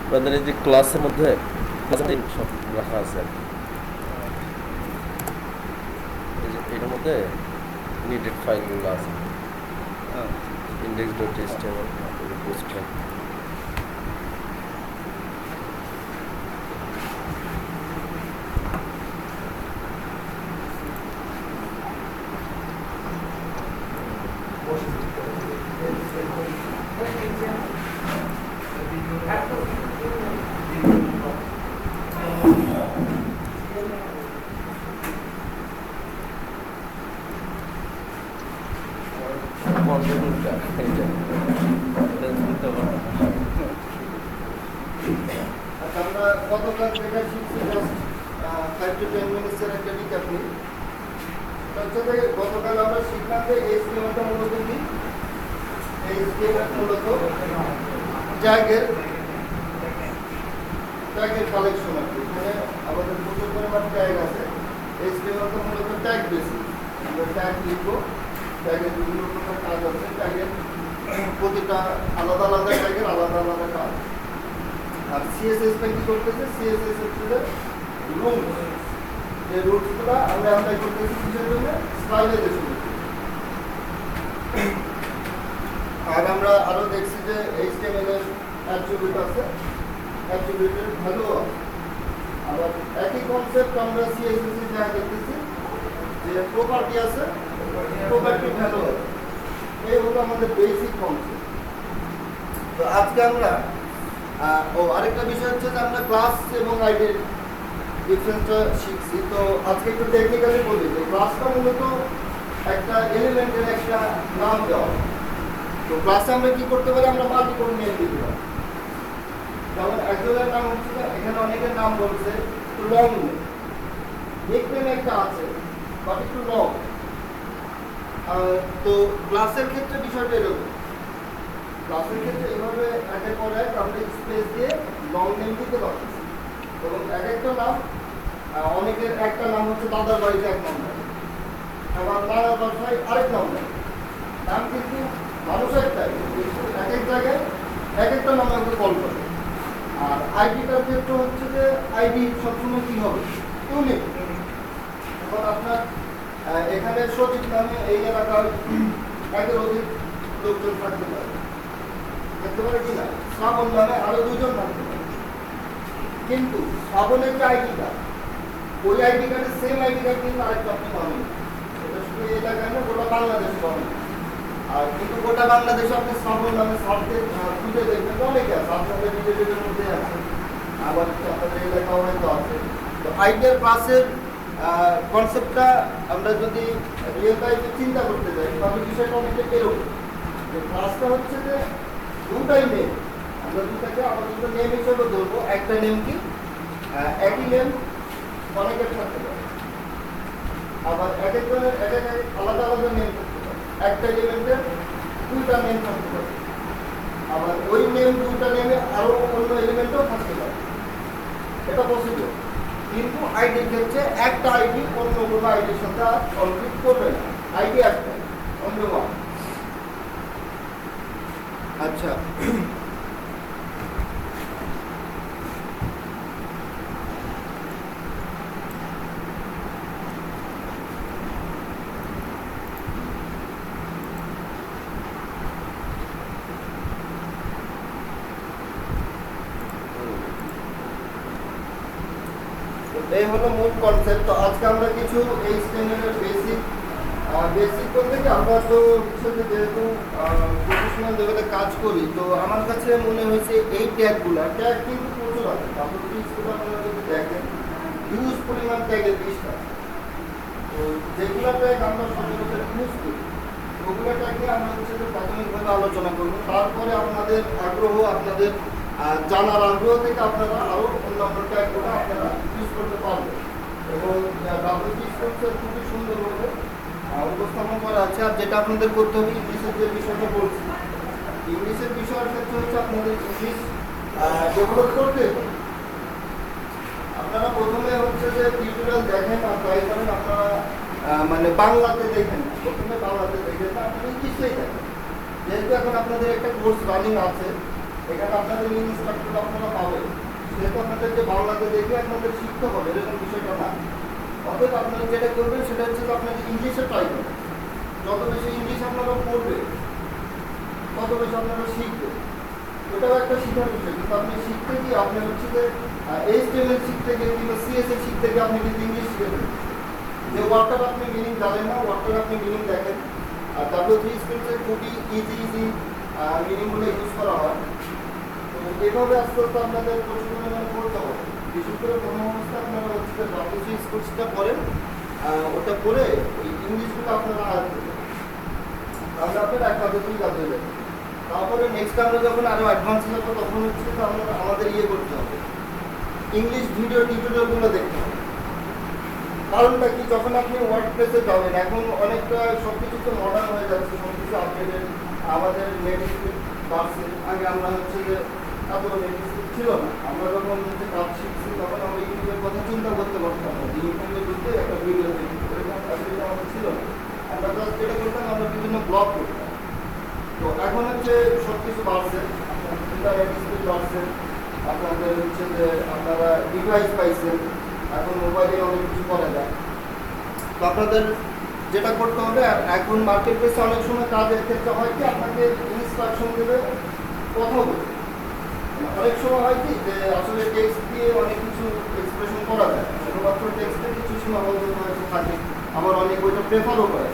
আপনাদের এই যে ক্লাসের মধ্যে সব রাখা আছে এই যে এটার মধ্যে নিডেড ফাইলগুলো আছে index.html bootstrap আমরা গতকাল যেটা শিখছি জাস্ট 5 to 10 মিনিটসের একটা রিক্যাপ নিই। গতকাল আমরা শিখলাম যে HTML-টা মূলত কি? HTML মূলত ট্যাগের কালেকশন আছে। এখানে আমাদের প্রচুর পরিমাণ ট্যাগ আছে। HTML-টা মূলত ট্যাগ বেসিস। আমরা ট্যাগ লিখবো, ট্যাগের বিভিন্ন প্রকার কাজ আছে, ট্যাগের প্রতিটা আলাদা আলাদা ট্যাগের আলাদা আলাদা কাজ। আর সিএসএস-টা কি করতেছে? সিএসএস হচ্ছে যে রুলস, যে রুলসগুলো আমরা অ্যাপ্লাই করতেছি কিসের জন্য? স্টাইলাইজেশন। আর আমরা আরো দেখছি যে HTML এর অ্যাট্রিবিউট আছে, অ্যাট্রিবিউটের ভ্যালু আছে। আবার একই কনসেপ্ট আমরা সিএসএস এ যা দেখতেছি যে প্রপার্টি আছে, প্রপার্টি ভ্যালু আছে। এই হলো আমাদের বেসিক কনসেপ্ট। তো আজকে আমরা আরেকটা বিষয় হচ্ছে যে আমরা ক্লাস এবং আইডির ডিফারেন্সটা শিখছি। তো আজকে একটু টেকনিক্যালি বলি যে ক্লাসটা মূলত একটা এলিমেন্টের একটা নাম দেওয়া। তো ক্লাসে আমরা কি করতে পারি? আমরা মাল্টিপল নেম দিতে পারি। যেমন একজনের নাম হচ্ছে, এখানে অনেকের নাম বলছে লং নেম, নিকনেম একটা আছে বাট একটু লং। তো ক্লাসের ক্ষেত্রে বিষয়টা এরকম, ক্লাসের ক্ষেত্রে এইভাবে একের পর এক আমরা স্পেস দিয়ে লং নেম দিতে পারতেছি। এবং এক একটা নাম, অনেকের একটা নাম হচ্ছে দাদার বাড়িতে এক নাম্বার, আবার নানার বাসায় আরেক নাম্বার। নাম কিন্তু মানুষ একটাই, কিন্তু এক এক জায়গায় এক একটা নাম আমাকে কল করে। আর আইডিটার ক্ষেত্রে হচ্ছে যে আইডি সবসময় কী হবে? ইউনিক। এখন আপনার এখানে সঠিক নামে এই এলাকার একের অধিক লোকজন থাকতে পারে, থাকতে পারে কিনা? শ্রাবণ নামে আরো দুজন থাকতে পারে, কিন্তু শ্রাবণের যে আইডিটা, ওই আইডি কার্ডের সেম আইডি কার্ড কিন্তু আরেকটা আপনি পাবেন। এটা শুধু এই এলাকায় না, গোটা বাংলাদেশে পাবেন। আর কিন্তু গোটা বাংলাদেশে আপনি শ্রাবণ নামে সার্চে খুঁজে দেখবেন অনেকে আছে, আপনাদের রিলেটিভের মধ্যে আছে, আবার আপনাদের এলাকাও হয়তো আছে। তো আইডিয়ার ক্লাসের কনসেপ্টটা আমরা যদি রিয়েল লাইফে চিন্তা করতে যাই তাহলে বিষয়টা অনেকটা এরকম যে ক্লাসটা হচ্ছে যে দুটাই নেম, আমরা দুটাকে আপাতত নেম হিসেবে ধরবো। একটা নেম কি? একই নেম অনেকের থাকতে পারে, আবার এক একজনের এক এক আলাদা আলাদা নেম থাকতে পারে। একটা এলিমেন্টের দুইটা নেম থাকতে পারে, আবার ওই নেম দুইটা নেমে আরো অন্য এলিমেন্টও থাকতে পারে। এটা পসিবল। কিন্তু আইডির ক্ষেত্রে একটা আইডি অন্য কোনো আইডির সাথে আর কনফ্লিক্ট করবে না, আইডি একটা অন্য ওয়ান। আচ্ছা, এই হলো মূল কনসেপ্ট। তো আজকে আমরা কিছু HTML এর বেসিক বলতে কি, আমরা তো যেহেতু প্রফেশনাল লেভেলে কাজ করি, তো আমার কাছে মনে হয়েছে এই ট্যাগ কিন্তু প্রচুর আছে। তারপর পিসগুলো আপনারা যদি দেখেন হিউজ পরিমাণ ট্যাগের লিস্ট আছে। তো যেগুলো ট্যাগ আমরা সচরাচর ইউজ করি ওগুলো ট্যাগে আমরা হচ্ছে যে প্রাথমিকভাবে আলোচনা করবো। তারপরে আপনাদের আগ্রহ, আপনাদের জানার আগ্রহ থেকে আপনারা আরও অন্যান্য ট্যাগগুলো আপনারা ইউজ করতে পারবেন। এবং ডাব্লিউপি স্ট্রাকচার খুবই সুন্দরভাবে উপস্থাপন করা আছে। আর যেটা আপনাদের করতে হবে, ইংলিশের যে বিষয়টা বলছি, ইংলিশের বিষয়ের ক্ষেত্রে হচ্ছে আপনাদের ইংলিশ ডেভেলপ করতে হবে। আপনারা প্রথমে হচ্ছে যে মানে বাংলাতে দেখেন না, প্রথমে বাংলাতে দেখেন না, আপনি ইংলিশেই দেখেন। যেহেতু এখন আপনাদের একটা কোর্স রানিং আছে, এখানে আপনাদের ইনস্ট্রাক্টর আপনারা পাবেন, সেহেতু আপনাদের যে বাংলাতে দেখে আপনাদের শিখতে হবে এরকম বিষয়টা না। অতএব আপনারা যেটা করবেন সেটা হচ্ছে যে আপনাদের ইংলিশে ট্রাই করবেন। যত বেশি ইংলিশ আপনারা পড়বে তত বেশি আপনারা শিখবে, ওটাও একটা শিখার বিষয়। কিন্তু আপনি শিখতে গিয়ে আপনি হচ্ছে যে HTML শিখতে গিয়ে কিংবা CSS শিখতে গিয়ে আপনি কিন্তু ইংলিশ শিখে ফেলবেন। যে ওয়ার্ডটার আপনি মিনিং জানেন না, ওয়ার্ডটার আপনি মিনিং দেখেন। আর W3 স্ক্রিপ্টে খুবই ইজি মিনিংগুলো ইউজ করা হয়। তো এইভাবে আস্তে আস্তে আপনাদের প্রচুর পরিমাণে পড়তে হবে। বিশেষ করে প্রথম অবস্থায় আপনারা হচ্ছে যে W3 স্ক্রিপ্টটা পড়েন, ওটা পড়ে ওই ইংলিশগুলো আপনারা আয়ত্ত করবেন, তাহলে আপনার এক কাজেই কাজ হয়ে যাবে। তারপরে নেক্সট আমরা যখন আরও অ্যাডভান্স যাবো তখন হচ্ছে যে আমরা আমাদের করতে হবে, ইংলিশ ভিডিও টিউটোরিয়ালগুলো দেখতে হবে। কারণটা কি, যখন আপনি ওয়ার্ডপ্রেসে যাবেন, এখন অনেকটা সব কিছু তো মডার্ন হয়ে যাচ্ছে, সব কিছু আপডেটেড। আমাদের নেটিভ বাড়ছে, আগে আমরা হচ্ছে যে এত নেটিভ ছিল না। আমরা যখন হচ্ছে কাজ শিখছি তখন আমরা ইউটিউবের কথা চিন্তা করতে পারতাম না, যে ইউটিউবে ঢুকে একটা ভিডিও দেখি, এরকম ফ্যাসিলিটি আমাদের ছিল না। আমরা জাস্ট যেটা করতাম, আমরা বিভিন্ন ব্লগ করতাম। তো এখন হচ্ছে সব কিছু বাড়ছে, ইন্টারনেট স্পিড বাড়ছে, আপনাদের হচ্ছে যে আপনারা ডিভাইস পাইছেন, এখন মোবাইলে অনেক কিছু করা যায়। তো আপনাদের যেটা করতে হবে, এখন মার্কেট প্লেসে অনেক সময় কাজের ক্ষেত্রে হয় কি, আপনাকে ইনস্ট্রাকশন দেবে কথা বলতে। অনেক সময় হয় কি যে আসলে টেক্সট দিয়ে অনেক কিছু এক্সপ্রেশন করা যায়, শুধুমাত্র টেক্সটের কিছু সীমাবদ্ধতা থাকে, আবার অনেক ওইটা প্রেফারও করে,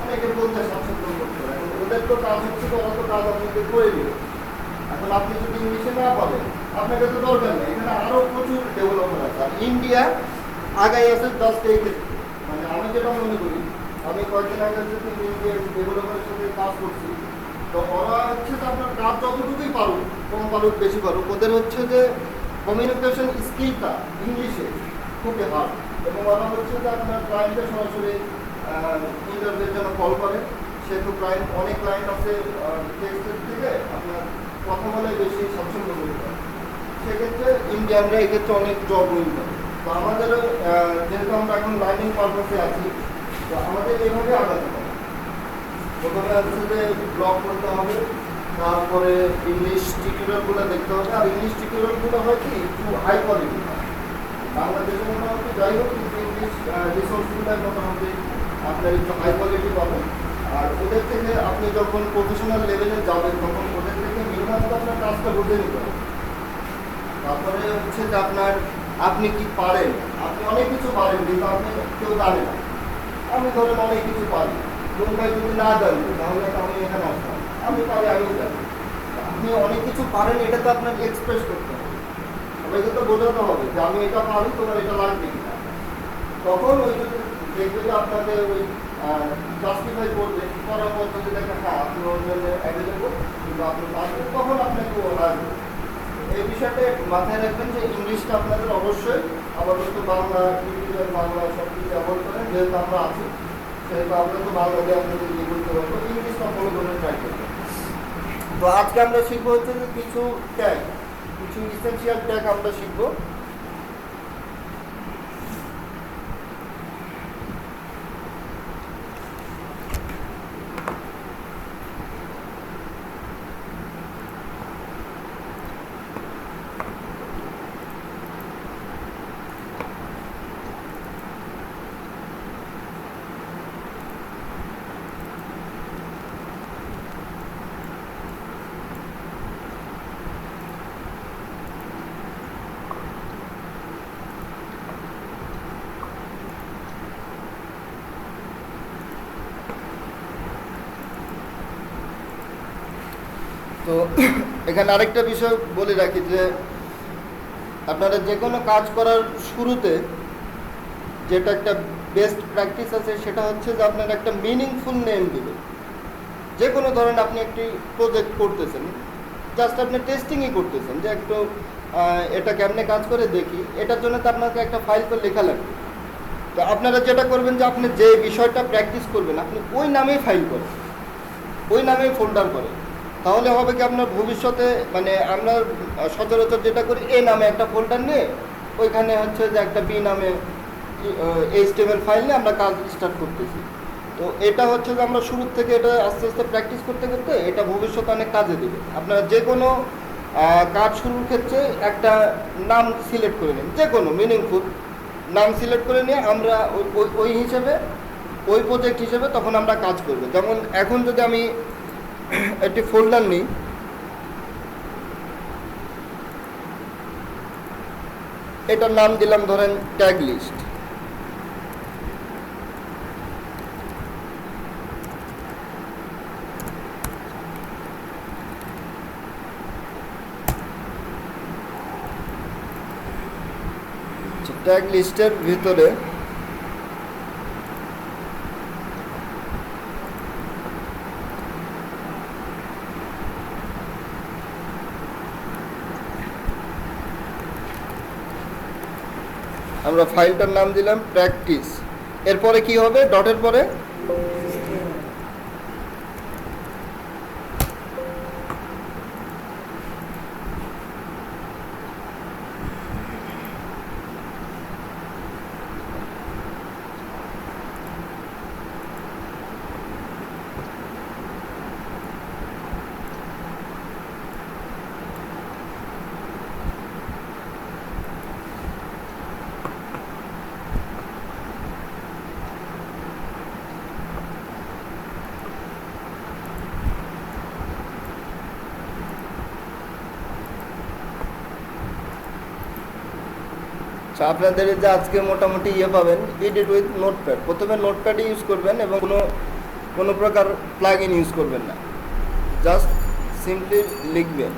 অনেকে বলতে স্বাচ্ছন্দ্য করতে পারে। এখন ওদের তো কাজ হচ্ছে তো, ওরা তো কাজ আপনাকে করে দিবে। এখন আপনি যদি ইংলিশে না পাবেন, আপনাকে তো দরকার নেই, এখানে আরও প্রচুর ডেভেলপমেন্ট আছে। আর ইন্ডিয়া আগাই আছে জাস্ট এই ক্ষেত্রে। মানে আমি যেটা মনে করি, আমি কয়েকদিন আগে হচ্ছে ইন্ডিয়ার ডেভেলপমেন্টের সাথে কাজ করছি, তো ওরা হচ্ছে যে আপনার কাজ যতটুকুই পারুক, কম পারুক বেশি পারুক, ওদের হচ্ছে যে কমিউনিকেশন স্কিলটা ইংলিশে খুবই হার্ড। এবং ওরা হচ্ছে যে আপনার ক্লায়েন্টকে সরাসরি ইন্টারভিউর জন্য কল করে, সেহেতু ক্লায়েন্ট, অনেক ক্লায়েন্ট আছে টেক্সটের থেকে আপনার কথা বলে বেশি স্বাচ্ছন্দ্য বোধ করে। সেক্ষেত্রে ইন্ডিয়ানরা এক্ষেত্রে অনেক জব উইন করে। তো আমাদেরও যেহেতু আমরা এখন লার্নিং পারপাসে আছি, তো আমাদের এইভাবে আগাতে হবে। প্রথমে হচ্ছে যে ব্লগ করতে হবে, তারপরে ইংলিশ টিউটোরিয়ালগুলো দেখতে হবে। আর ইংলিশ টিউটোরিয়ালগুলো হয় কি একটু হাই কোয়ালিটি, বাংলাদেশের মোটামুটি যাই হোক, কিন্তু ইংলিশ রিসোর্সগুলো মোটামুটি আপনার একটু হাই কোয়ালিটি পাবেন। আর ওদের থেকে আপনি যখন প্রফেশনাল লেভেলে যাবেন, তখন ওদের থেকে মিনিমাম তো আপনার কাজটা বুঝে নিতে হবে। তারপরে হচ্ছে যে আপনি কি পারেন, আপনি অনেক কিছু পারেন কিন্তু আপনি কেউ জানে না। আমি ধরেন অনেক কিছু পারি, কোনটাই যদি না জানি তাহলে তো আমি এখানে আসতাম। আমি পারি, আমিও জানি। আপনি অনেক কিছু পারেন, এটা তো আপনাকে এক্সপ্রেস করতে হবে, সবাইকে তো বোঝাতে হবে যে আমি এটা পারি, তোমার এটা লাগবে কিনা। তখন ওই যদি দেখবে যে আপনাকে ওই জাস্টিফাই করবে, করার পদ্ধতি দেখে হ্যাঁ আপনি ওর জন্য অ্যাভেলেবল, কিন্তু আপনি পারবেন, তখন আপনাকে ও লাগবে। এই বিষয়টা মাথায় রাখবেন যে ইংলিশটা আপনাদের অবশ্যই আপাতত বাংলা, টিউটোরিয়াল বাংলা সব কিছু অ্যাভয়েড করেন। যেহেতু আমরা আছি সেহেতু আমরা তো বাংলা দিয়ে আপনাদের ইয়ে করতে পারবো, ইংলিশটা ফলো করে ট্রাই করবেন। তো আজকে আমরা শিখবো হচ্ছে যে কিছু ট্যাগ, কিছু ইসেনশিয়াল ট্যাগ আমরা শিখবো। তো এখানে আরেকটা বিষয় বলে রাখি যে আপনারা যে কোনো কাজ করার শুরুতে যেটা একটা বেস্ট প্র্যাকটিস আছে, সেটা হচ্ছে যে আপনার একটা মিনিংফুল নেম দেবেন। যে কোনো ধরেন আপনি একটি প্রজেক্ট করতেছেন, জাস্ট আপনি টেস্টিংই করতেছেন যে একটু এটা কেমনে কাজ করে দেখি, এটার জন্য তো আপনাকে একটা ফাইল তো লেখা লাগবে। তো আপনারা যেটা করবেন যে আপনি যে বিষয়টা প্র্যাকটিস করবেন আপনি ওই নামেই ফাইল করেন, ওই নামেই ফোল্ডার করেন। তাহলে হবে কি আপনার ভবিষ্যতে, মানে আমরা সচরাচর যেটা করি এ নামে একটা ফোল্ডার নিয়ে ওইখানে হচ্ছে যে একটা বি নামে HTML ফাইল নিয়ে আমরা কাজ স্টার্ট করতেছি। তো এটা হচ্ছে যে আমরা শুরু থেকে এটা আস্তে আস্তে প্র্যাকটিস করতে করতে এটা ভবিষ্যতে অনেক কাজে দেবে। আপনারা যে কোনো কাজ শুরুর ক্ষেত্রে একটা নাম সিলেক্ট করে নিন, যে কোনো মিনিংফুল নাম সিলেক্ট করে নিয়ে আমরা ওই হিসেবে ওই প্রজেক্ট হিসেবে তখন আমরা কাজ করব। যেমন এখন যদি আমি একটি ফোল্ডার নিই, এটার নাম দিলাম ধরেন ট্যাগ লিস্ট। ট্যাগ লিস্টের ভিতরে আমরা ফাইলটার নাম দিলাম প্র্যাকটিস। এরপরে কি হবে, ডটের পরে আপনাদের যে আজকে মোটামুটি পাবেন এডিট উইথ নোটপ্যাড। প্রথমে নোটপ্যাডই ইউজ করবেন এবং কোনো প্রকার প্লাগ ইন ইউজ করবেন না, জাস্ট সিম্পলি লিখবেন।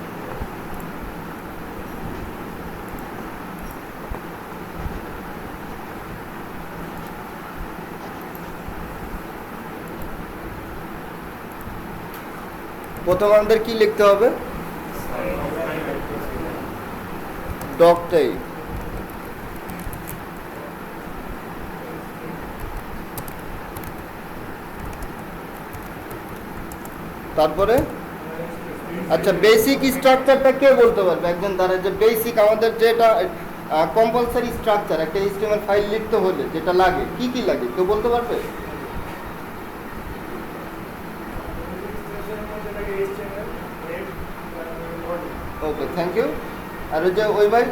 প্রথম আমাদের কি লিখতে হবে, ডক টাইপ। তারপরে আচ্ছা বেসিক স্ট্রাকচারটা কে বলতে পারবে একজন দ্বারা, যে বেসিক আমাদের যেটা কম্পালসারি স্ট্রাকচার একটা HTML ফাইল লিখতে হলে যেটা লাগে, কি কি লাগে কেউ বলতে পারবে? ওকে, থ্যাংক ইউ। আর ওই যে ওই ভাই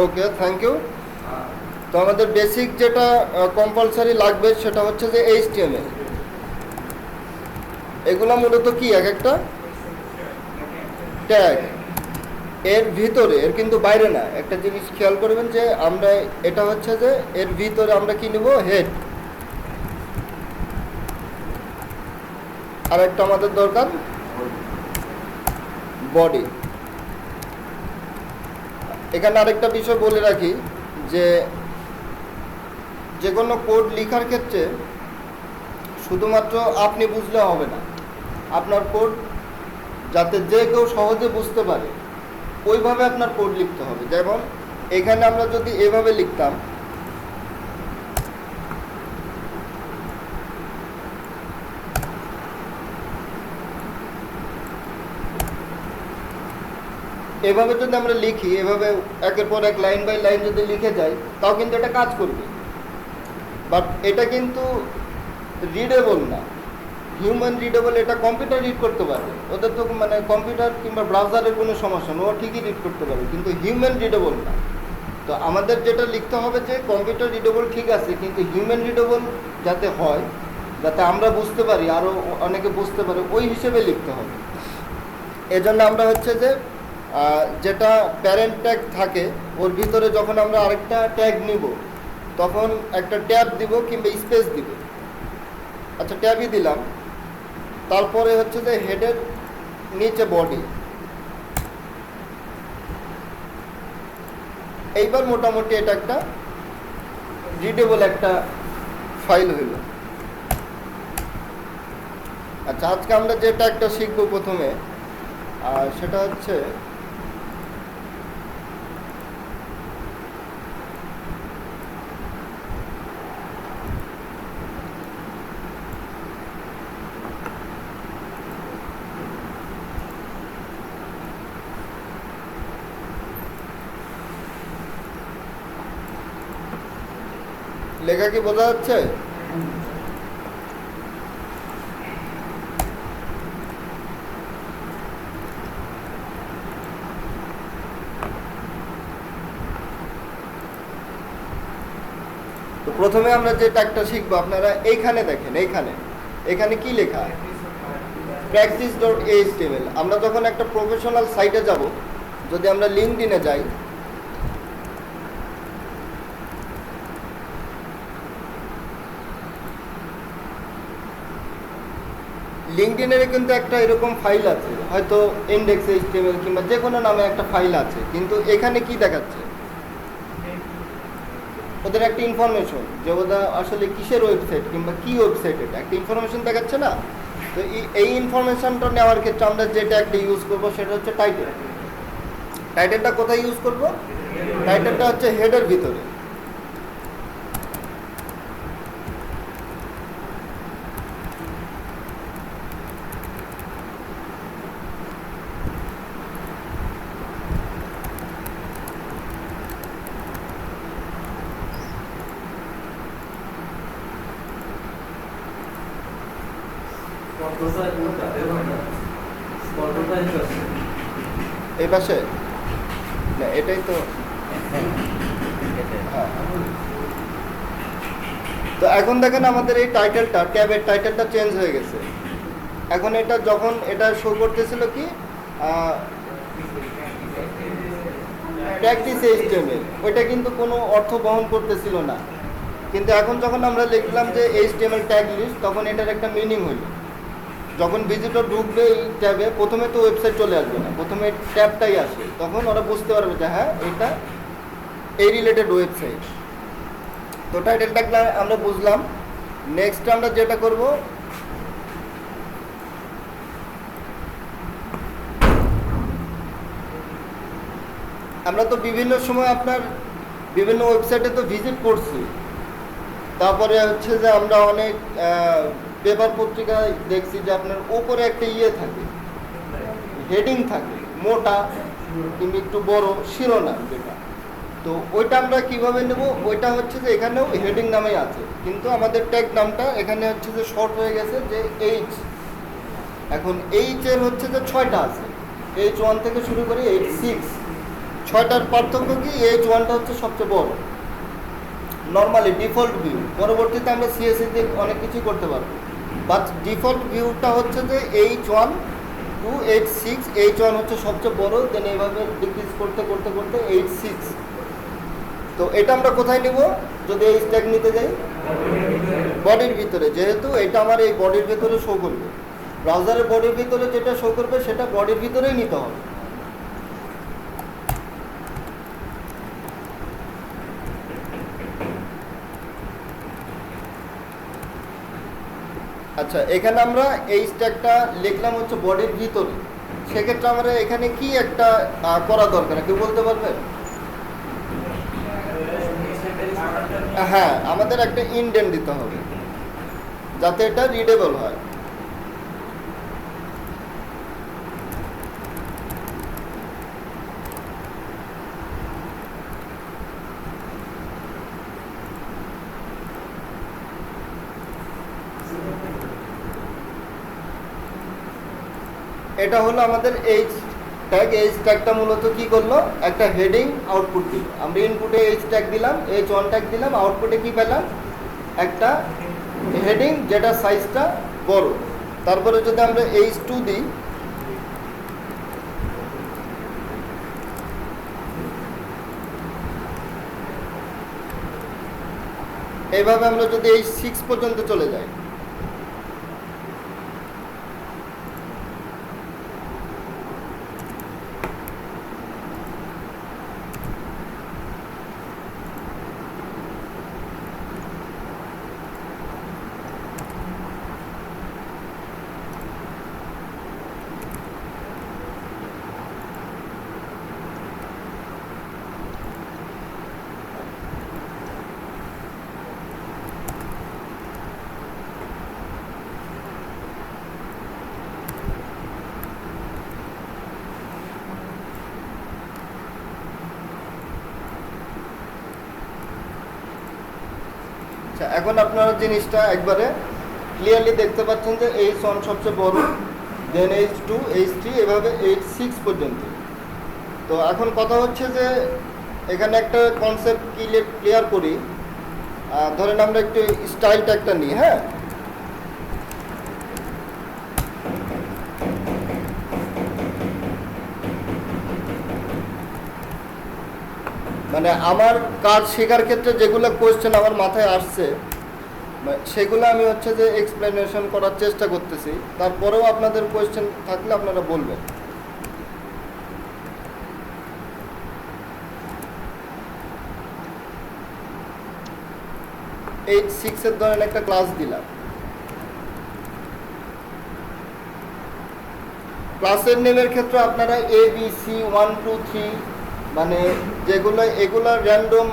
ওকে, থ্যাংক ইউ। তো আমাদের বেসিক যেটা কম্পালসারি লাগবে সেটা হচ্ছে যে HTML। এগুলো মূলত কি, এক একটা ট্যাগ, এর ভিতরে, এর কিন্তু বাইরে না। একটা জিনিস খেয়াল করবেন যে আমরা এটা হচ্ছে যে এর ভিতরে আমরা কি নিব, হেড। আর একটা আমাদের দরকার বডি। এখানে আরেকটা বিষয় বলে রাখি যে কোনো কোড লেখার ক্ষেত্রে শুধুমাত্র আপনি বুঝলে হবে না, আপনার কোড যাতে যে কেউ সহজে বুঝতে পারে ওইভাবে আপনার কোড লিখতে হবে। যেমন এখানে আমরা যদি এভাবে লিখতাম, এভাবে যদি আমরা লিখি, এভাবে একের পর এক লাইন বাই লাইন যদি লিখে যাই, তাও কিন্তু এটা কাজ করবে। বাট এটা কিন্তু রিডেবল না, হিউম্যান রিডেবল। এটা কম্পিউটার রিড করতে পারবে, ওদের তো মানে কম্পিউটার কিংবা ব্রাউজারের কোনো সমস্যা নেই, ও ঠিকই রিড করতে পারবে, কিন্তু হিউম্যান রিডেবল না। তো আমাদের যেটা লিখতে হবে যে কম্পিউটার রিডেবল ঠিক আছে, কিন্তু হিউম্যান রিডেবল যাতে হয়, যাতে আমরা বুঝতে পারি, আরও অনেকে বুঝতে পারে, ওই হিসেবে লিখতে হবে। এজন্য আমরা হচ্ছে যে যেটা প্যারেন্ট ট্যাগ থাকে ওর ভিতরে যখন আমরা আরেকটা ট্যাগ নিব তখন একটা ট্যাব দিব কিংবা স্পেস দিব। আচ্ছা, ট্যাবই দিলাম। তারপরে হচ্ছে যে হেডের নিচে বডি। এইবার মোটামুটি এটা একটা রিডেবল একটা ফাইল হইল। আচ্ছা, আজকে আমরা যেটা একটা শিখবো প্রথমে, আর সেটা হচ্ছে লেখা কি বোঝা যাচ্ছে? তো প্রথমে আমরা যে ট্যাগটা শিখবো, আপনারা এইখানে দেখেন, এখানে কি লেখা? practice.html। আমরা যখন একটা প্রফেশনাল সাইটে যাব, যদি আমরা লিঙ্কডইনে যাই, লিঙ্কডইনের কিন্তু একটা এরকম ফাইল আছে, হয়তো index.html কিংবা যে কোনো নামে একটা ফাইল আছে, কিন্তু এখানে কি দেখাচ্ছে? ওদের একটা ইনফরমেশন, যে ওরা আসলে কিসের ওয়েবসাইট কিংবা কি ওয়েবসাইট, এটা একটা ইনফরমেশন দেখাচ্ছে না? তো এই ইনফরমেশনটা নেওয়ার ক্ষেত্রে আমরা যে ট্যাগটা ইউজ করব সেটা হচ্ছে টাইটেল। টাইটেলটা কোথায় ইউজ করব? টাইটেলটা হচ্ছে হেডের ভিতরে। এই পাশে না, এটাই তো। হ্যাঁ, তো এখন দেখেন আমাদের এই টাইটেলটা, ট্যাবের টাইটেলটা চেঞ্জ হয়ে গেছে। এখন এটা যখন এটা শো করতেছিল কি practice.html, ওইটা কিন্তু কোনো অর্থ বহন করতেছিল না। কিন্তু এখন যখন আমরা লিখলাম যে HTML ট্যাগ লিস্ট, তখন এটার একটা মিনিং হইল। যখন ভিজিটর ঢুকবে এই ট্যাবে, প্রথমে তো ওয়েবসাইট চলে আসবে না, প্রথমে ট্যাবটাই আসে, তখন ওরা বুঝতে পারবে যে হ্যাঁ এটা এই রিলেটেড ওয়েবসাইট। তো টাইটেলটা আমরা বুঝলাম। নেক্সট আমরা যেটা করব, আমরা তো বিভিন্ন সময় আপনার বিভিন্ন ওয়েবসাইটে তো ভিজিট করছি, তারপরে হচ্ছে যে আমরা অনেক পেপার পত্রিকায় দেখছি যে আপনার উপরে একটা থাকে, হেডিং থাকে, মোটা কিংবা একটু বড় শিরোনাম যেটা। তো ওইটা আমরা কিভাবে নেব? ওইটা হচ্ছে যে এখানেও হেডিং নামেই আছে, কিন্তু আমাদের ট্যাগ নামটা এখানে হচ্ছে যে শর্ট হয়ে গেছে যে এইচ। এখন এইচ এর হচ্ছে যে 6টা আছে, H1 থেকে শুরু করে H6, 6টার পার্থক্য কি? H1টা হচ্ছে সবচেয়ে বড় নর্মালি ডিফল্ট ভিউ। পরবর্তীতে আমরা CSS দিয়ে অনেক কিছুই করতে পারবো, বাট ডিফল্ট ভিউটা হচ্ছে যে H1 to H6। H1 হচ্ছে সবচেয়ে বড়, দেন এইভাবে ডিক্রিজ করতে করতে করতে H6। তো এটা আমরা কোথায় নিব? যদি এই ট্যাগ নিতে যাই বডির ভিতরে, যেহেতু এটা আমার এই বডির ভিতরে শো করবে, ব্রাউজারের বডির ভিতরে যেটা শো করবে সেটা বডির ভিতরেই নিতে হবে। আচ্ছা, এখানে আমরা এই ট্যাগটা লিখলাম হচ্ছে বডির ভিতরে, সেক্ষেত্রে আমরা এখানে কি একটা করা দরকার, কেউ বলতে পারবেন? হ্যাঁ, আমাদের একটা ইনডেন্ট দিতে হবে যাতে এটা রিডেবল হয়। এটা হলো আমাদের এইচ ট্যাগ। এইচ ট্যাগটা মূলত কি করলো? একটা হেডিং আউটপুট দিল। আমরা ইনপুটে এইচ ট্যাগ দিলাম, H1 ট্যাগ দিলাম, আউটপুটে কি পেলাম? একটা হেডিং যেটা সাইজটা বড়। তারপরে যদি আমরা H2 দিই, এইভাবে আমরা যদি H6 পর্যন্ত চলে যাই, আচ্ছা, এখন আপনারা জিনিসটা একবারে ক্লিয়ারলি দেখতে পাচ্ছেন যে H1 সবচেয়ে বড়, দেন H2, H3 এভাবে H6 পর্যন্ত। তো এখন কথা হচ্ছে যে এখানে একটা কনসেপ্ট ক্লিয়ার করি। ধরেন আমরা একটু স্টাইল ট্যাগটা নিই, হ্যাঁ। মানে আমার কাজ শেখার ক্ষেত্রে যেগুলো কোয়েশ্চেন আমার মাথায় আসছে সেগুলো আমি হচ্ছে যে এক্সপ্লেনেশন করার চেষ্টা করতেছি। তারপরেও আপনাদের কোয়েশ্চেন থাকলে আপনারা বলবেন। H6 এর ধরেন একটা ক্লাস দিলাম। ক্লাসের নেমের ক্ষেত্রে আপনারা ABC 1 2 3 মানে যেগুলো এগুলো র্যান্ডম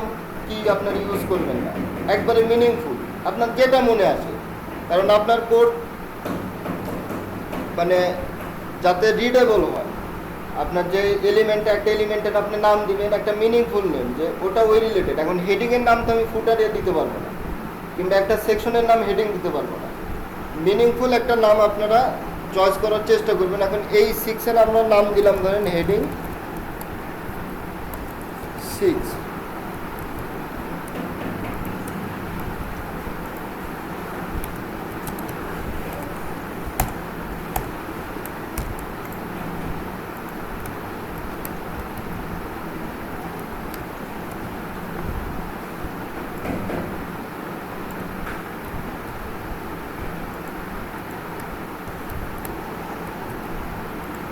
কি আপনারা ইউজ করবেন না, একবারে মিনিংফুল আপনার যেটা মনে আসে। কারণ আপনার কোড মানে যাতে রিডেবল হয়, আপনার যে এলিমেন্টে একটা এলিমেন্টের আপনি নাম দিবেন একটা মিনিংফুল নেম, যে ওটা ওই রিলেটেড। এখন হেডিংয়ের নাম তো আমি ফুটারে দিতে পারবো না, কিংবা একটা সেকশনের নাম হেডিং দিতে পারবো না। মিনিংফুল একটা নাম আপনারা চয়েস করার চেষ্টা করবেন। এখন এই 6 এর আমরা নাম দিলাম ধরেন হেডিং 6।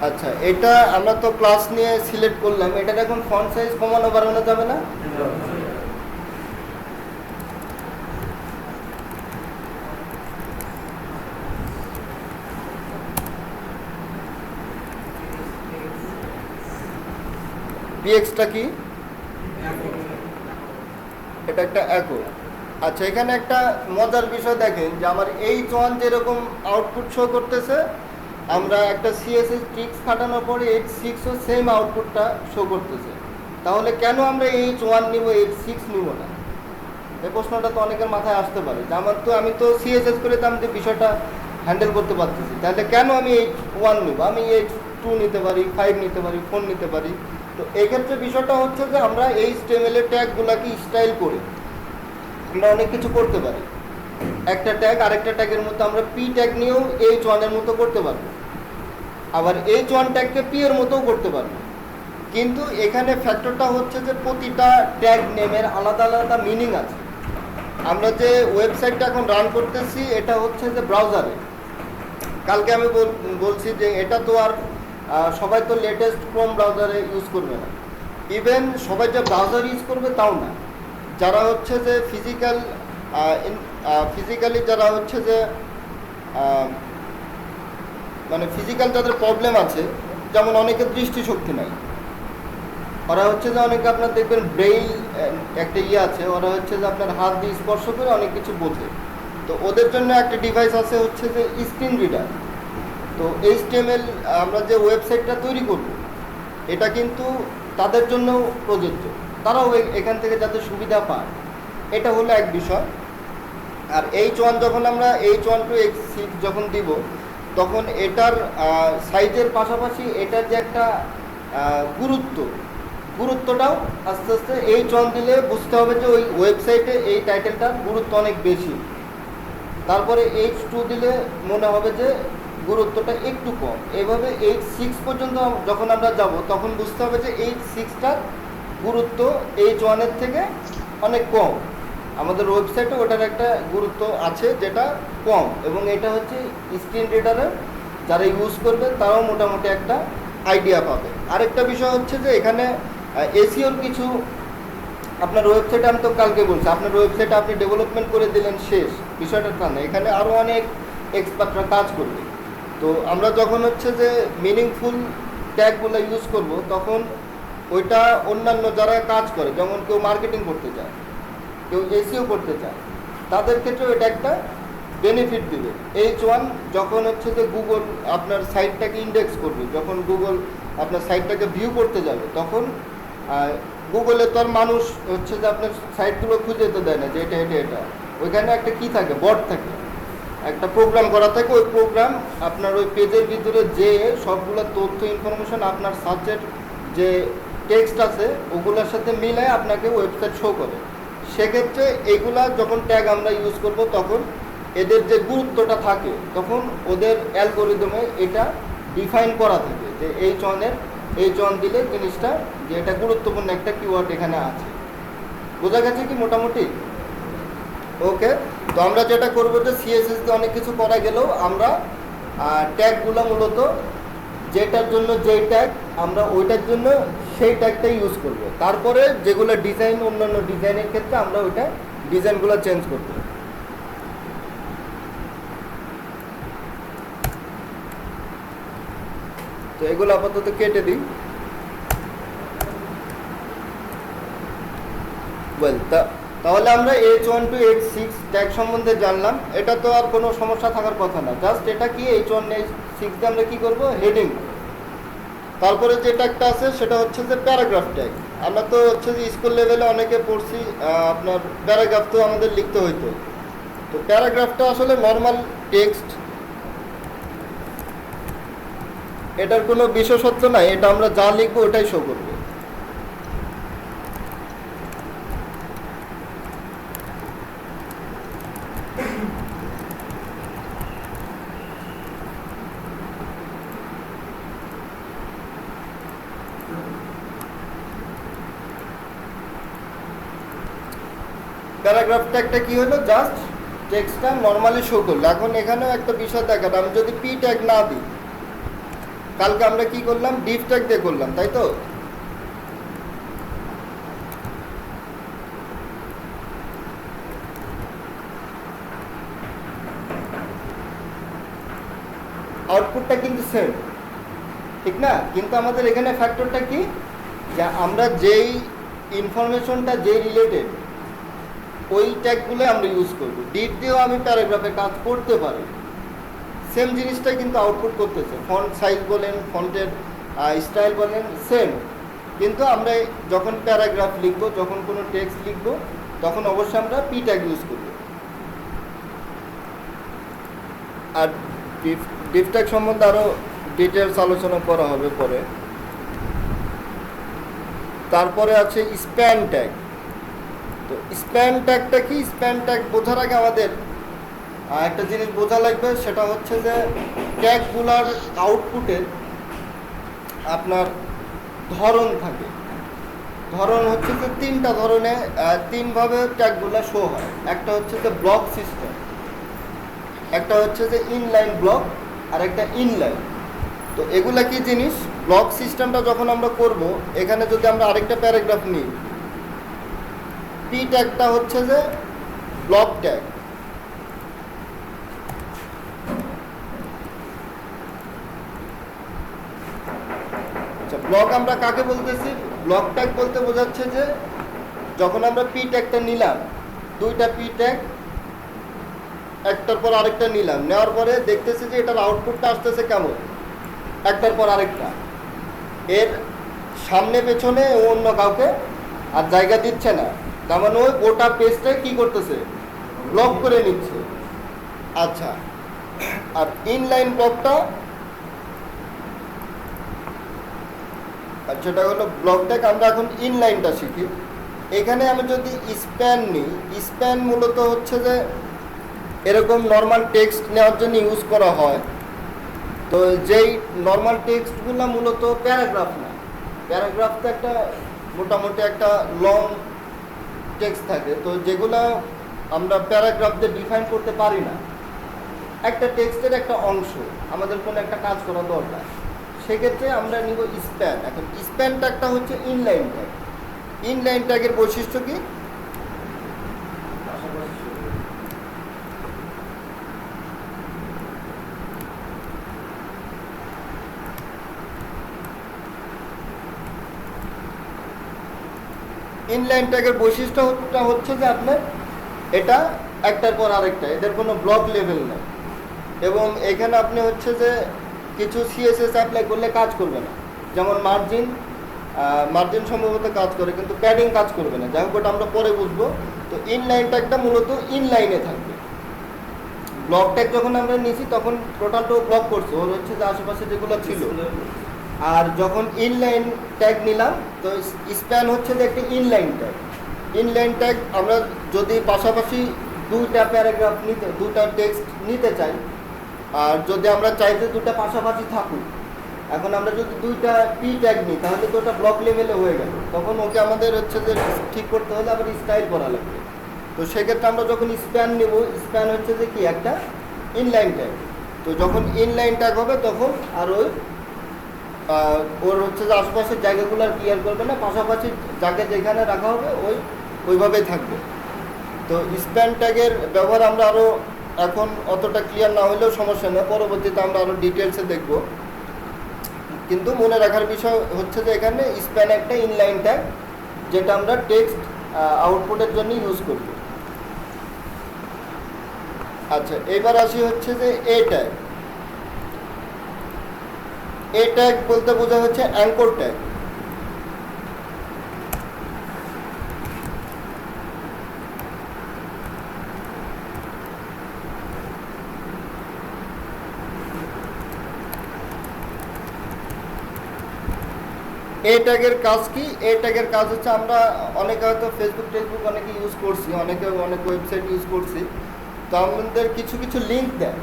আচ্ছা, এটা আমরা তো ক্লাস নিয়ে সিলেক্ট করলাম। এটার এখন ফন্ট সাইজ কমানো বাড়ানো যাবে না? পিএক্সটা কি? এটা একটা একো। আচ্ছা, এখানে একটা মজার বিষয় দেখেন যে আমার H1 যেরকম আউটপুট শো করতেছে, আমরা একটা CSS ট্রিক্স খাটানোর পরে H6ও সেম আউটপুটটা শো করতেছে। তাহলে কেন আমরা H1 নিব, H6 নিব না? এই প্রশ্নটা তো অনেকের মাথায় আসতে পারে যে আমি তো CSS করে দাম যে বিষয়টা হ্যান্ডেল করতে পারতেছি, তাহলে কেন আমি H1 নিব? আমি H2 নিতে পারি, 5 নিতে পারি, 4 নিতে পারি। তো এক্ষেত্রে বিষয়টা হচ্ছে যে আমরা HTML এর ট্যাগগুলোকে স্টাইল করে আমরা অনেক কিছু করতে পারি। একটা ট্যাগ আরেকটা ট্যাগের মধ্যে আমরা P ট্যাগ নিয়েও H1 এর মতো করতে পারবো, আবার H1 ট্যাগকে P এর মতোও করতে পারবো। কিন্তু এখানে ফ্যাক্টরটা হচ্ছে যে প্রতিটা ট্যাগ নেমের আলাদা আলাদা মিনিং আছে। আমরা যে ওয়েবসাইটটা এখন রান করতেছি এটা হচ্ছে যে ব্রাউজারে। কালকে আমি বলছি যে এটা তো আর সবাই তো লেটেস্ট ক্রোম ব্রাউজারে ইউজ করবে না, ইভেন সবাই যে ব্রাউজার ইউজ করবে তাও না। যারা হচ্ছে যে ফিজিক্যালি যারা হচ্ছে যে মানে ফিজিক্যাল যাদের প্রবলেম আছে, যেমন অনেকের দৃষ্টিশক্তি নাই, ওরা হচ্ছে যে অনেকে আপনার দেখবেন ব্রেইল একটা আছে, ওরা হচ্ছে যে আপনার হাত দিয়ে স্পর্শ করে অনেক কিছু বোঝে। তো ওদের জন্য একটা ডিভাইস আছে হচ্ছে যে স্ক্রিন রিডার। তো HTML আমরা যে ওয়েবসাইটটা তৈরি করব এটা কিন্তু তাদের জন্য প্রযোজ্য, তারাও এখান থেকে যাতে সুবিধা পায়, এটা হলো এক বিষয়। আর H1 যখন আমরা H1 to H6 যখন দিব, তখন এটার সাইজের পাশাপাশি এটার যে একটা গুরুত্বটাও আস্তে আস্তে H1 দিলে বুঝতে হবে যে ওই ওয়েবসাইটে এই টাইটেলটার গুরুত্ব অনেক বেশি। তারপরে H2 দিলে মনে হবে যে গুরুত্বটা একটু কম। এভাবে H6 পর্যন্ত যখন আমরা যাব তখন বুঝতে হবে যে H6টার গুরুত্ব H1 এর থেকে অনেক কম। আমাদের ওয়েবসাইটে ওটার একটা গুরুত্ব আছে যেটা কম, এবং এটা হচ্ছে স্ক্রিন রিডারে যারা ইউজ করবে তারাও মোটামুটি একটা আইডিয়া পাবে। আরেকটা বিষয় হচ্ছে যে এখানে এসইওর কিছু আপনার ওয়েবসাইটে, আমি তো কালকে বলছি, আপনার ওয়েবসাইটে আপনি ডেভেলপমেন্ট করে দিলেন শেষ, বিষয়টা তা না, এখানে আরও অনেক এক্সপার্টরা কাজ করবে। তো আমরা যখন হচ্ছে যে মিনিংফুল ট্যাগগুলো ইউজ করব, তখন ওইটা অন্যান্য যারা কাজ করে, যেমন কেউ মার্কেটিং করতে চায়, কেউ এসইও করতে চায়, তাদের ক্ষেত্রে এটা একটা বেনিফিট দিবে। H1 যখন হচ্ছে যে গুগল আপনার সাইটটাকে ইন্ডেক্স করবে, যখন গুগল আপনার সাইটটাকে ভিউ করতে যাবে, তখন গুগলে তো আর মানুষ হচ্ছে যে আপনার সাইটগুলো খুঁজে তো দেয় না যে এটা এটা এটা, ওইখানে একটা কি থাকে, বট থাকে, একটা প্রোগ্রাম করা থাকে। ওই প্রোগ্রাম আপনার ওই পেজের ভিতরে যে সবগুলো তথ্য ইনফরমেশন আপনার সার্চের যে টেক্সট আছে ওগুলোর সাথে মিলায় আপনাকে ওয়েবসাইট শো করে। সেক্ষেত্রে এইগুলা যখন ট্যাগ আমরা ইউজ করব তখন এদের যে গুরুত্বটা থাকে তখন ওদের অ্যালগোরিদমে এটা ডিফাইন করা থাকে যে এই চয়ন দিলে জিনিসটা যে এটা গুরুত্বপূর্ণ একটা কিওয়ার্ড এখানে আছে। বোঝা গেছে কি মোটামুটি? ওকে, তো আমরা যেটা করবো যে সিএসএস দিয়ে অনেক কিছু করা গেলেও আমরা ট্যাগগুলো মূলত যেটার জন্য যেই ট্যাগ আমরা ওইটার জন্য সেই ট্যাগটাই ইউজ করব। তারপরে যেগুলো ডিজাইন, অন্যান্য ডিজাইনের ক্ষেত্রে আমরা ওইটা ডিজাইনগুলো চেঞ্জ করব। তো এগুলো আপাতত কেটে দিই। তাহলে আমরা H1 to H6 ট্যাগ সম্বন্ধে জানলাম। এটা তো আর কোনো সমস্যা থাকার কথা না। জাস্ট এটা কি H1 H6 তে আমরা কি করব, হেডিং। তারপরে যে ট্যাগটা আছে সেটা হচ্ছে যে প্যারাগ্রাফ ট্যাগ। আমরা তো হচ্ছে যে স্কুল লেভেলে অনেকে পড়ছি, আপনার প্যারাগ্রাফ তো আমাদের লিখতে হইতো। তো প্যারাগ্রাফটা আসলে নর্মাল টেক্সট, এটার কোনো বিশেষত্ব নাই, এটা আমরা যা লিখবো ওটাই শো করবে। প্যারাগ্রাফ ট্যাগটা কি হলো, জাস্ট টেক্সটটা নর্মালি শো করলো। এখন এখানেও একটা বিষয় দেখাটা, আমি যদি পি ট্যাগ না দিই, কালকে আমরা কি করলাম, ডিভ ট্যাগ দিয়ে করলাম, তাই তো? আউটপুটটা কিন্তু সেম, ঠিক না? কিন্তু আমাদের এখানে ফ্যাক্টরটা কি, যে আমরা যেই ইনফরমেশনটা যেই রিলেটেড ওই ট্যাগগুলো আমরা ইউজ করবো। ডিভ দিয়েও আমি প্যারাগ্রাফে কাজ করতে পারি, সেম জিনিসটাই কিন্তু আউটপুট করতেছে। ফন্ট সাইজ বলেন, ফন্টের স্টাইল বলেন, সেম। কিন্তু আমরা যখন প্যারাগ্রাফ লিখবো, যখন কোনো টেক্সট লিখবো, তখন অবশ্যই আমরা পি ট্যাগ ইউজ করবো। আর ডিভ ট্যাগ সম্বন্ধে আরও ডিটেলস আলোচনা করা হবে পরে। তারপরে আছে স্প্যান ট্যাগ। তো স্প্যান ট্যাগটা কি, স্প্যান ট্যাগ বোঝার আগে আমাদের একটা জিনিস বোঝা লাগবে, সেটা হচ্ছে যে ট্যাগগুলার আউটপুটের আপনার ধরন থাকে। ধরন হচ্ছে যে তিনটা ধরনে, তিনভাবে ট্যাগগুলো শো হয়। একটা হচ্ছে যে ব্লক সিস্টেম, একটা হচ্ছে যে ইনলাইন ব্লক, আর একটা ইনলাইন। তো এগুলা কি জিনিস, ব্লক সিস্টেমটা যখন আমরা করব, এখানে যদি আমরা আরেকটা প্যারাগ্রাফ নিই, পি ট্যাগটা হচ্ছে যে ব্লক ট্যাগ। আচ্ছা, ব্লক আমরা কাকে বলতেছি? ব্লক ট্যাগ বলতে বোঝাচ্ছে যে যখন আমরা পি ট্যাগটা নিলাম, দুইটা পি ট্যাগ একটার পর আরেকটা নিলাম, নেওয়ার পরে দেখতেছি যে এটার আউটপুটটা আসতেছে কেমন, একটার পর আরেকটা। এর সামনে পেছনে অন্য কাউকে আর জায়গা দিচ্ছে না, তার মানে ওই গোটা পেজটা কি করতেছে, ব্লক করে নিচ্ছে। আচ্ছা, আর ইনলাইন ব্লকটা, আচ্ছা এটা হলো ব্লক ট্যাগ। আমরা এখন ইনলাইনটা শিখি। এখানে আমি যদি স্প্যান নিই, স্প্যান মূলত হচ্ছে যে এরকম নর্মাল টেক্সট নেওয়ার জন্য ইউজ করা হয়। তো যেই নর্মাল টেক্সটগুলো মূলত প্যারাগ্রাফ না, প্যারাগ্রাফ তো একটা মোটামুটি একটা লং টেক্সট থাকে, তো যেগুলো আমরা প্যারাগ্রাফ দিয়ে ডিফাইন করতে পারি না, একটা টেক্সটের একটা অংশ আমাদের কোনো একটা কাজ করা দরকার, সেক্ষেত্রে আমরা নিব স্প্যান। এখন স্প্যান ট্যাগটা হচ্ছে ইনলাইন ট্যাগ। ইনলাইন ট্যাগের বৈশিষ্ট্য কি, ইনলাইন ট্যাগের বৈশিষ্ট্যটা হচ্ছে যে আপনার এটা একটার পর আরেকটা, এদের কোনো ব্লক লেভেল নেই। এবং এখানে আপনি হচ্ছে যে কিছু সিএসএস অ্যাপ্লাই করলে কাজ করবে না, যেমন মার্জিন, মার্জিন সম্ভবত কাজ করে, কিন্তু প্যাডিং কাজ করবে না। যাই হোক, ওটা আমরা পরে বুঝবো। তো ইনলাইন ট্যাগটা মূলত ইনলাইনে থাকবে। ব্লক ট্যাগ যখন আমরা নিয়েছি তখন টোটালটাও ব্লক করছে, ওর হচ্ছে যে আশেপাশে যেগুলো ছিল। আর যখন ইনলাইন ট্যাগ নিলাম, তো স্প্যান হচ্ছে যে একটা ইনলাইন ট্যাগ। ইনলাইন ট্যাগ আমরা যদি পাশাপাশি দুইটা প্যারাগ্রাফ নিতে, দুটা টেক্সট নিতে চাই, আর যদি আমরা চাই যে দুটা পাশাপাশি থাকুক, এখন আমরা যদি দুইটা পি ট্যাগ নিই তাহলে তো ওটা ব্লক লেভেলে হয়ে গেল। তখন ওকে আমাদের হচ্ছে যে ঠিক করতে হলে আবার স্টাইল করা লাগবে। তো সেক্ষেত্রে আমরা যখন স্প্যান নেব, স্প্যান হচ্ছে যে কি একটা ইনলাইন ট্যাগ। তো যখন ইনলাইন ট্যাগ হবে তখন আর ওর হচ্ছে যে আশেপাশের জায়গাগুলো আর ক্লিয়ার করবে না, পাশাপাশি যাকে যেখানে রাখা হবে ওইভাবেই থাকবে। তো স্প্যান ট্যাগের ব্যবহার আমরা আরও এখন অতটা ক্লিয়ার না হলেও সমস্যা নেই, পরবর্তীতে আমরা আরও ডিটেলসে দেখব। কিন্তু মনে রাখার বিষয় হচ্ছে যে এখানে স্প্যান একটা ইনলাইন ট্যাগ, যেটা আমরা টেক্সট আউটপুটের জন্য ইউজ করব। আচ্ছা, এবার আসি হচ্ছে যে এ ট্যাগ। এ ট্যাগ বলতে বোঝা হচ্ছে অ্যাঙ্কর ট্যাগ। এ ট্যাগের কাজ কি? এ ট্যাগের কাজ হচ্ছে, আমরা অনেকে হয়তো ফেসবুক অনেকে ইউজ করছি, অনেকে অনেক ওয়েবসাইট ইউজ করছি। তো আমাদের কিছু কিছু লিঙ্ক দেয়।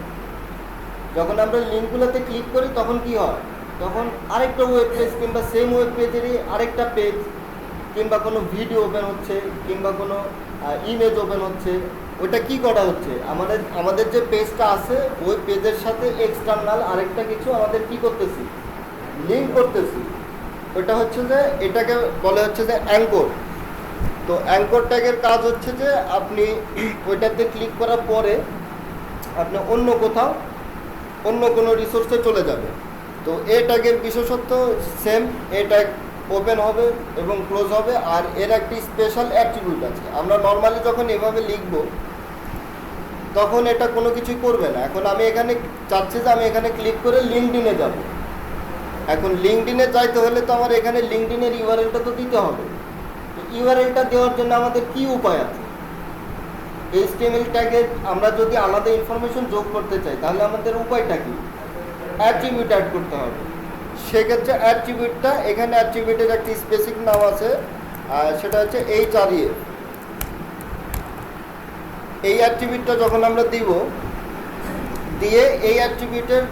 যখন আমরা লিঙ্কগুলোতে ক্লিক করি তখন কি হয়, তখন আরেকটা ওয়েব পেজ কিংবা সেম ওয়েব পেজেরই আরেকটা পেজ কিংবা কোনো ভিডিও ওপেন হচ্ছে কিংবা কোনো ইমেজ ওপেন হচ্ছে। ওটা কি করা হচ্ছে, আমাদের যে পেজটা আছে ওই পেজের সাথে এক্সটার্নাল আরেকটা কিছু আমাদের কি করতেছি, লিঙ্ক করতেছি। ওটা হচ্ছে যে এটাকে বলে হচ্ছে যে অ্যাঙ্কর। তো অ্যাঙ্কর ট্যাগের কাজ হচ্ছে যে আপনি ওইটাতে ক্লিক করার পরে আপনি অন্য কোথাও অন্য কোনো রিসোর্সে চলে যাবে। তো এ ট্যাগের বিশেষত্ব সেম, এ ট্যাগ ওপেন হবে এবং ক্লোজ হবে। আর এর একটি স্পেশাল অ্যাট্রিবিউট আছে। আমরা নর্মালি যখন এভাবে লিখব তখন এটা কোনো কিছুই করবে না। এখন আমি এখানে চাচ্ছি যে আমি এখানে ক্লিক করে লিঙ্কডইনে যাব। এখন লিঙ্কডইনে যাইতে হলে তো আমার এখানে লিঙ্কডইনের ইউআরএলটা তো দিতে হবে। ইউআরএলটা দেওয়ার জন্য আমাদের কি উপায় আছে? এইচটিএমএল ট্যাগে আমরা যদি আলাদা ইনফরমেশন যোগ করতে চাই তাহলে আমাদের উপায়টা কি? অ্যাট্রিবিউট অ্যাড করতে হবে। সেক্ষেত্রে অ্যাট্রিবিউটটা, এখানে অ্যাট্রিবিউটের একটি স্পেসিফিক নাম আছে, সেটা হচ্ছে HREF। এই অ্যাট্রিবিউটটা যখন আমরা দিয়ে এই অ্যাট্রিবিউটের,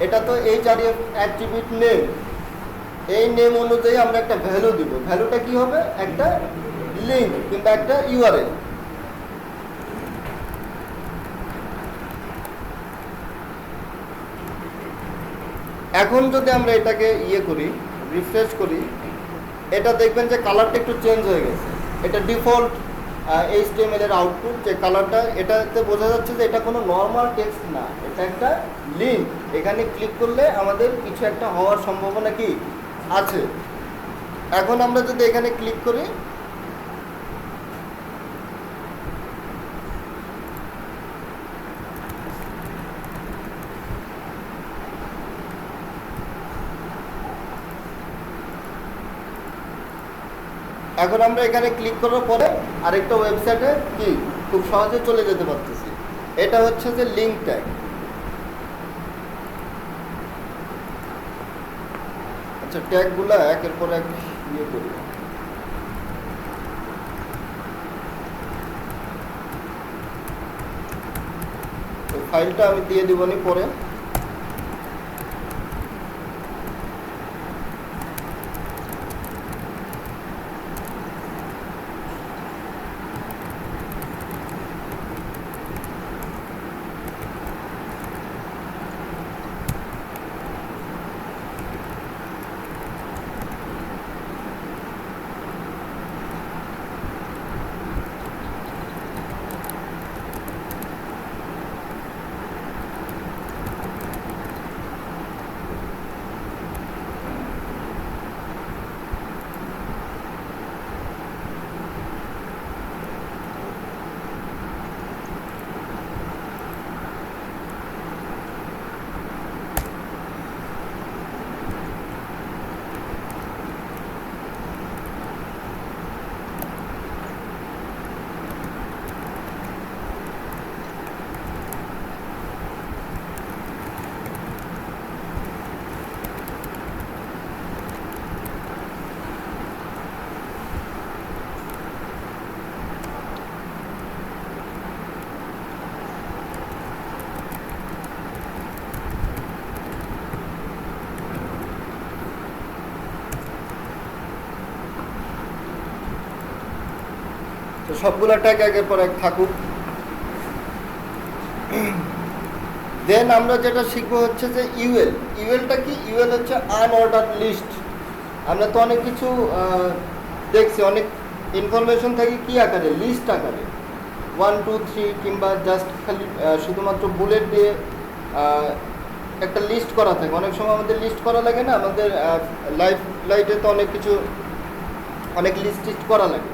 এটা তো HREF অ্যাট্রিবিউট নেম, এই নেম অনুযায়ী আমরা একটা ভ্যালু দিব। ভ্যালুটা কি হবে? একটা লিঙ্ক কিংবা একটা ইউআরএল। এখন যদি আমরা এটাকে করি, রিফ্রেশ করি, এটা দেখবেন যে কালারটা একটু চেঞ্জ হয়ে গেছে। এটা ডিফল্ট HTML এর আউটপুট যে কালারটা, এটাতে বোঝা যাচ্ছে যে এটা কোনো নর্মাল টেক্সট না, এটা একটা লিঙ্ক। এখানে ক্লিক করলে আমাদের কিছু একটা হওয়ার সম্ভাবনা কি আছে। এখন আমরা যদি এখানে ক্লিক করি, এখন আমরা এখানে ক্লিক করার পরে আরেকটা ওয়েবসাইটে কি খুব সহজে চলে যেতে পারতেছি। এটা হচ্ছে যে লিঙ্ক ট্যাগ। আচ্ছা, ট্যাগগুলো একের পর এক করি। ফাইলটা আমি দিয়ে দিবনি পরে। তো সবগুলো ট্যাগ একের পর এক থাকুক। দেন আমরা যেটা শিখবো হচ্ছে যে ইউএল। ইউএলটা কি? ইউএল হচ্ছে আনঅর্ডার লিস্ট। আমরা তো অনেক কিছু দেখছি, অনেক ইনফরমেশন থাকে কি আকারে? লিস্ট আকারে, 1 2 3 কিংবা জাস্ট খালি শুধুমাত্র বুলেট দিয়ে একটা লিস্ট করা থাকে। অনেক সময় আমাদের লিস্ট করা লাগে না, আমাদের লাইফে তো অনেক কিছু, অনেক লিস্ট করা লাগে।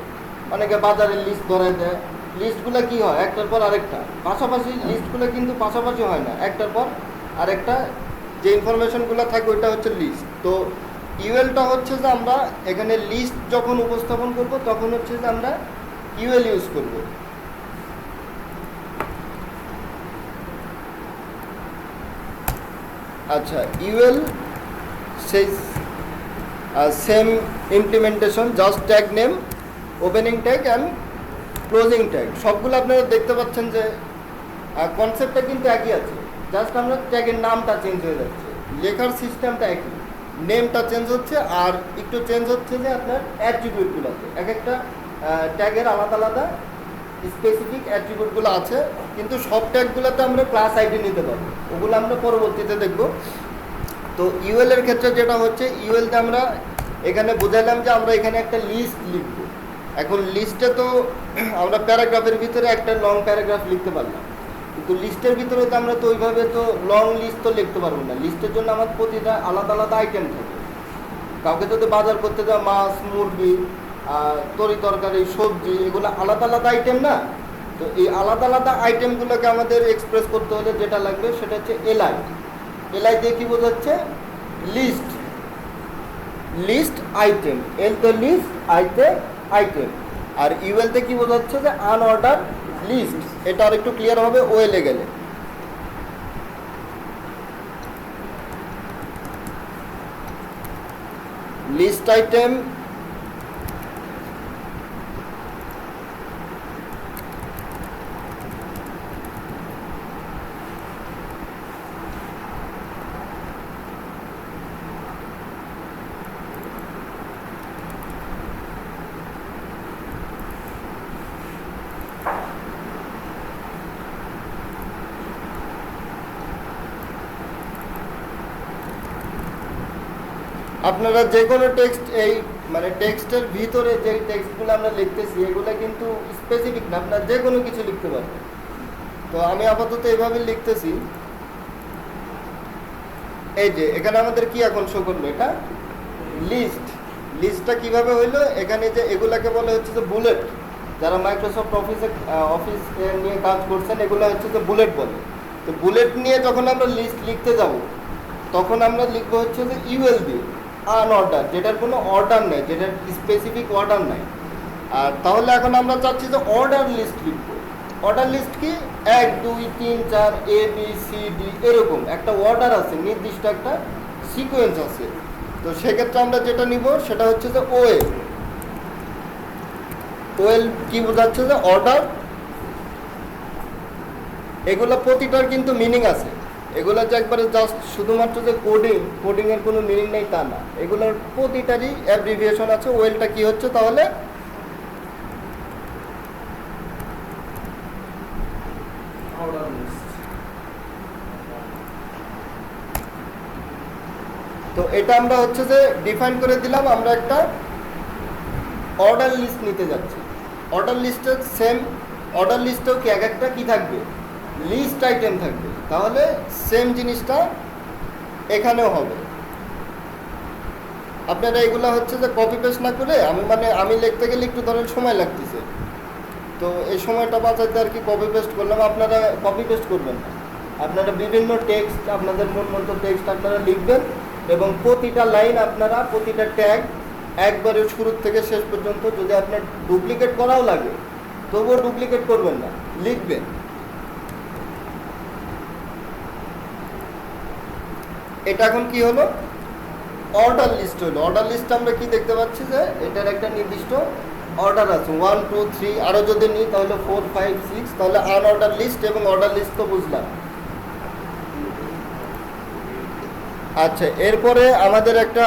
অনেকে বাজারের লিস্ট ধরায় দেয়। লিস্টগুলো কি হয়? একটার পর আরেকটা, পাশাপাশি লিস্টগুলো কিন্তু পাশাপাশি হয় না, একটার পর আরেকটা যে ইনফরমেশনগুলো থাকে ওইটা হচ্ছে লিস্ট। তো ইউএলটা হচ্ছে যে আমরা এখানে লিস্ট যখন উপস্থাপন করব তখন হচ্ছে যে আমরা ইউএল ইউজ করব। আচ্ছা, ইউএল সেই same implementation, just tag name, opening tag and closing tag. সবগুলো আপনারা দেখতে পাচ্ছেন যে কনসেপ্টটা কিন্তু একই আছে, জাস্ট আমরা ট্যাগের নামটা চেঞ্জ হয়ে যাচ্ছে, লেখার সিস্টেমটা একই, নেমটা চেঞ্জ হচ্ছে, আর একটু চেঞ্জ হচ্ছে যে আপনার অ্যাট্রিবিউটগুলোতে। এক একটা ট্যাগের আলাদা আলাদা স্পেসিফিক অ্যাট্রিবিউটগুলো আছে, কিন্তু সব ট্যাগগুলোতে আমরা ক্লাস আইডি নিতে পারবো, ওগুলো আমরা পরবর্তীতে দেখব। তো ইউএল এর ক্ষেত্রে যেটা হচ্ছে, ইউএলতে আমরা এখানে বুঝাইলাম যে আমরা এখানে একটা লিস্ট লিখব। এখন লিস্টে তো আমরা প্যারাগ্রাফের ভিতরে একটা লং প্যারাগ্রাফ লিখতে পারলাম, কিন্তু লিস্টের ভিতরে তো আমরা তো ওইভাবে তো লং লিস্ট তো লিখতে পারবো না। লিস্টের জন্য আমার প্রতিটা আলাদা আলাদা আইটেম থাকে। কাউকে যদি বাজার করতে যাওয়া মাছ, মুরগি, তরি তরকারি, সবজি, এগুলো আলাদা আলাদা আইটেম না? তো এই আলাদা আলাদা আইটেমগুলোকে আমাদের এক্সপ্রেস করতে হলে যেটা লাগবে সেটা হচ্ছে এলআই। এলআই দিয়ে কী বোঝাচ্ছে? List, list item. এল তো লিস্ট, আইতে আইটেম। আর ইউএলতে কি বোঝাচ্ছে? যে আনঅর্ডার লিস্ট। এটা আর একটু ক্লিয়ার হবে ওয়েলে গেলে। লিস্ট আইটেম আপনারা যে কোনো টেক্সট, এই মানে টেক্সটের ভিতরে যে টেক্সটগুলো আমরা লিখতেছি এগুলো কিন্তু স্পেসিফিক না, আপনারা যে কোনো কিছু লিখতে পারবেন। তো আমি আপাতত এইভাবে লিখতেছি। এই যে এখানে আমাদের কি এখন শো করলো? এটা লিস্ট। লিস্টটা কিভাবে হইলো? এখানে যে এগুলাকে বলে হচ্ছে যে বুলেট। যারা মাইক্রোসফট অফিস নিয়ে কাজ করছেন এগুলো হচ্ছে যে বুলেট বলে। তো বুলেট নিয়ে যখন আমরা লিস্ট লিখতে যাব তখন আমরা লিখবো হচ্ছে যে ইউএল দিয়ে, আনঅর্ডার, যেটার কোনো অর্ডার নেই, যেটার স্পেসিফিক অর্ডার নাই। আর তাহলে এখন আমরা চাচ্ছি যে অর্ডার লিস্ট লিখবো। অর্ডার লিস্ট কি? 1 2 3 4 এ বি সি ডি, এরকম একটা অর্ডার আছে, নির্দিষ্ট একটা সিকোয়েন্স আছে। তো সেক্ষেত্রে আমরা যেটা নিব সেটা হচ্ছে যে ওএল। ওএল কি বোঝাচ্ছে? যে অর্ডার। এগুলো প্রতিটার কিন্তু মিনিং আছে। এগুলো যে একবারে জাস্ট শুধুমাত্র যে কোডিংয়ের কোনো মিনিং নেই তা না, এগুলোর প্রতিটারই অ্যাব্রিভিয়েশন আছে। ওয়েলটা কি হচ্ছে তাহলে? তো এটা আমরা হচ্ছে যে ডিফাইন করে দিলাম, আমরা একটা অর্ডার লিস্ট নিতে যাচ্ছি। অর্ডার লিস্টের সেম, অর্ডার লিস্টেও কি এক একটা কি থাকবে? লিস্ট আইটেম থাকবে। তাহলে সেম জিনিসটা এখানেও হবে। আপনারা এগুলো হচ্ছে যে কপি পেস্ট না করে, আমি লিখতে গেলে একটু ধরেন সময় লাগতেছে, তো এই সময়টা বাঁচাতে আর কি কপি পেস্ট করলাম। আপনারা কপি পেস্ট করবেন না, আপনারা বিভিন্ন টেক্সট, আপনাদের মন মতো টেক্সট আপনারা লিখবেন, এবং প্রতিটা লাইন আপনারা, প্রতিটা ট্যাগ একবারে শুরু থেকে শেষ পর্যন্ত, যদি আপনার ডুপ্লিকেট করাও লাগে তবুও ডুপ্লিকেট করবেন না, লিখবেন। এটা এখন কি হলো? অর্ডার লিস্ট হলো। অর্ডার লিস্ট আমরা কি দেখতে পাচ্ছি? যে এটার একটা নির্দিষ্ট অর্ডার আছে, 1 2 3, আরও যদি নিই তাহলে 4 5 6, তাহলে আনঅর্ডার লিস্ট এবং অর্ডার লিস্ট তো বুঝলাম। আচ্ছা, এরপরে আমাদের একটা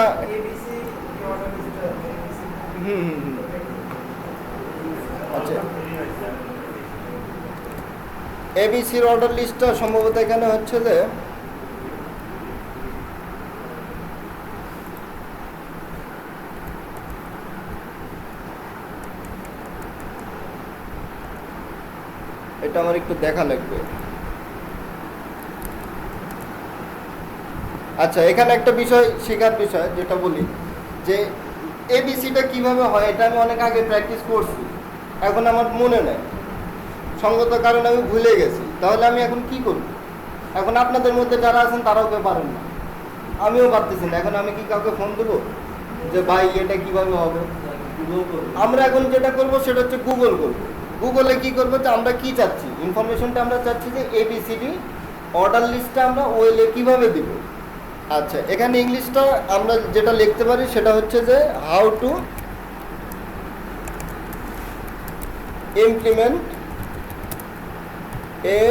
আচ্ছা আচ্ছা, এবিসির অর্ডার লিস্টটা সম্ভবত এখানে হচ্ছে যে এটা আমার একটু দেখা লাগবে। আচ্ছা, এখানে একটা বিষয় শেখার বিষয় যেটা বলি যে এবিসিটা কিভাবে হয়, এটা আমি অনেক আগে প্র্যাকটিস করছি, এখন আমার মনে নেই, সঙ্গত কারণে আমি ভুলে গেছি। তাহলে আমি এখন কি করব? এখন আপনাদের মধ্যে যারা আছেন তারাও কেউ পারেন না, আমিও পারতেছি না। এখন আমি কি কাউকে ফোন দেবো যে ভাই এটা কিভাবে হবে? আমরা এখন যেটা করব সেটা হচ্ছে গুগল করব। গুগলে কি করবো, যে আমরা কি চাচ্ছি, ইনফরমেশনটা আমরা চাচ্ছি যে এবিসিডি অর্ডার লিস্টটা আমরা ওয়েলে কিভাবে দিব। আচ্ছা, এখানে ইংলিশটা আমরা যেটা লিখতে পারি সেটা হচ্ছে যে how to implement A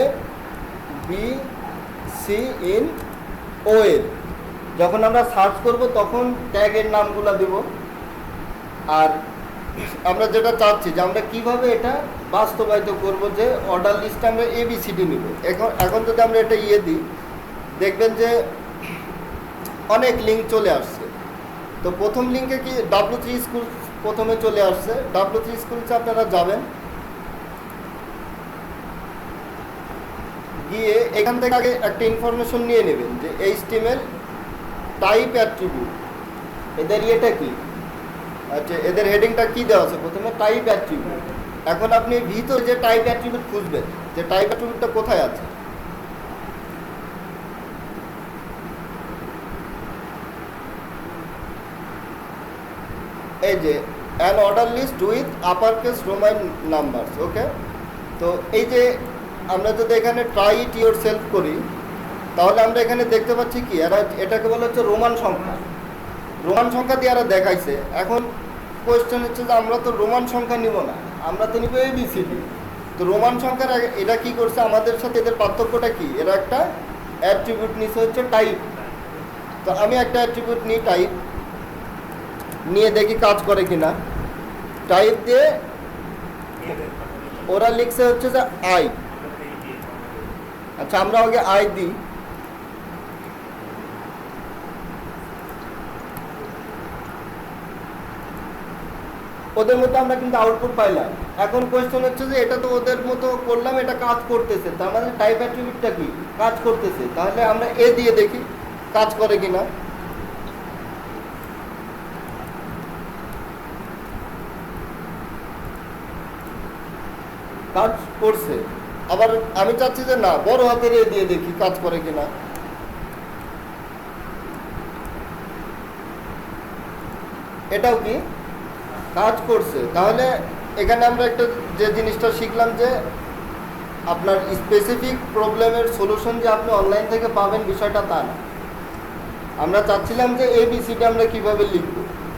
B C in well. যখন আমরা সার্চ করব তখন ট্যাগের নামগুলো দেব, আর আমরা যেটা চাচ্ছি যে আমরা কিভাবে এটা বাস্তবায়িত করব, যে অর্ডার লিস্টে আমরা এবিসিডি নিব। এখন যদি আমরা এটা দিই, দেখবেন যে অনেক লিঙ্ক চলে আসছে। তো প্রথম লিঙ্কে কি W3 স্কুল প্রথমে চলে আসছে। W3 স্কুলসে আপনারা যাবেন, গিয়ে এখান থেকে আগে একটা ইনফরমেশন নিয়ে নেবেন যে HTML টাইপ অ্যাট্রিবিউট, এদের ইয়েটা কি। আচ্ছা, এদের হেডিংটা কি দেওয়া আছে, প্রথমে টাইপ অ্যাট্রিবিউট। এখন আপনি ভিতরে যে টাইপ অ্যাট্রিবিউট খুঁজবেন, যে টাইপ অ্যাট্রিবিউটটা কোথায় আছে, এই যে an order list with upper case Roman numbers. Okay, তো এই যে আমরা যদি এখানে ট্রাই ইট ইয়োর সেলফ করি, তাহলে আমরা এখানে দেখতে পাচ্ছি কি এটাকে বলা হচ্ছে রোমান সংখ্যা। রোমান সংখ্যা দিয়ে এরা দেখাইছে। এখন কোয়েশ্চেন হচ্ছে যে আমরা তো রোমান সংখ্যা নিব না, আমরা তো নিব এবিসিডি। তো রোমান সংখ্যার এটা কি করছে, আমাদের সাথে এদের পার্থক্যটা কি, এরা একটা অ্যাট্রিবিউট নিচ্ছে হচ্ছে টাইপ। তো আমি একটা অ্যাট্রিবিউট নিই টাইপ, নিয়ে দেখি কাজ করে কিনা। টাইপ দিয়ে ওরা লিখছে হচ্ছে যে আই। আচ্ছা, আমরা আগে আই দিই। ওদের মতো আমরা কিন্তু আউটপুট পাইলাম। এখন কোয়েশ্চেন হচ্ছে যে এটা তো ওদের মতো করলাম, এটা কাজ করতেছে, তার মানে টাইপ অ্যাট্রিবিউটটা কি কাজ করতেছে। তাহলে আমরা এ দিয়ে দেখি কাজ করে কিনা। কাজ করছে। আবার আমি চাচ্ছি যে না, বড় হাতের এ দিয়ে দেখি কাজ করে কিনা। এটাও কি কাজ করছে। তাহলে এখানে আমরা একটা যে জিনিসটা শিখলাম যে আপনার স্পেসিফিক প্রবলেমের সলিউশন যে আপনি অনলাইন থেকে পাবেন বিষয়টা তা না। আমরা চাচ্ছিলাম যে এবিসিডি আমরা কিভাবে লিখব,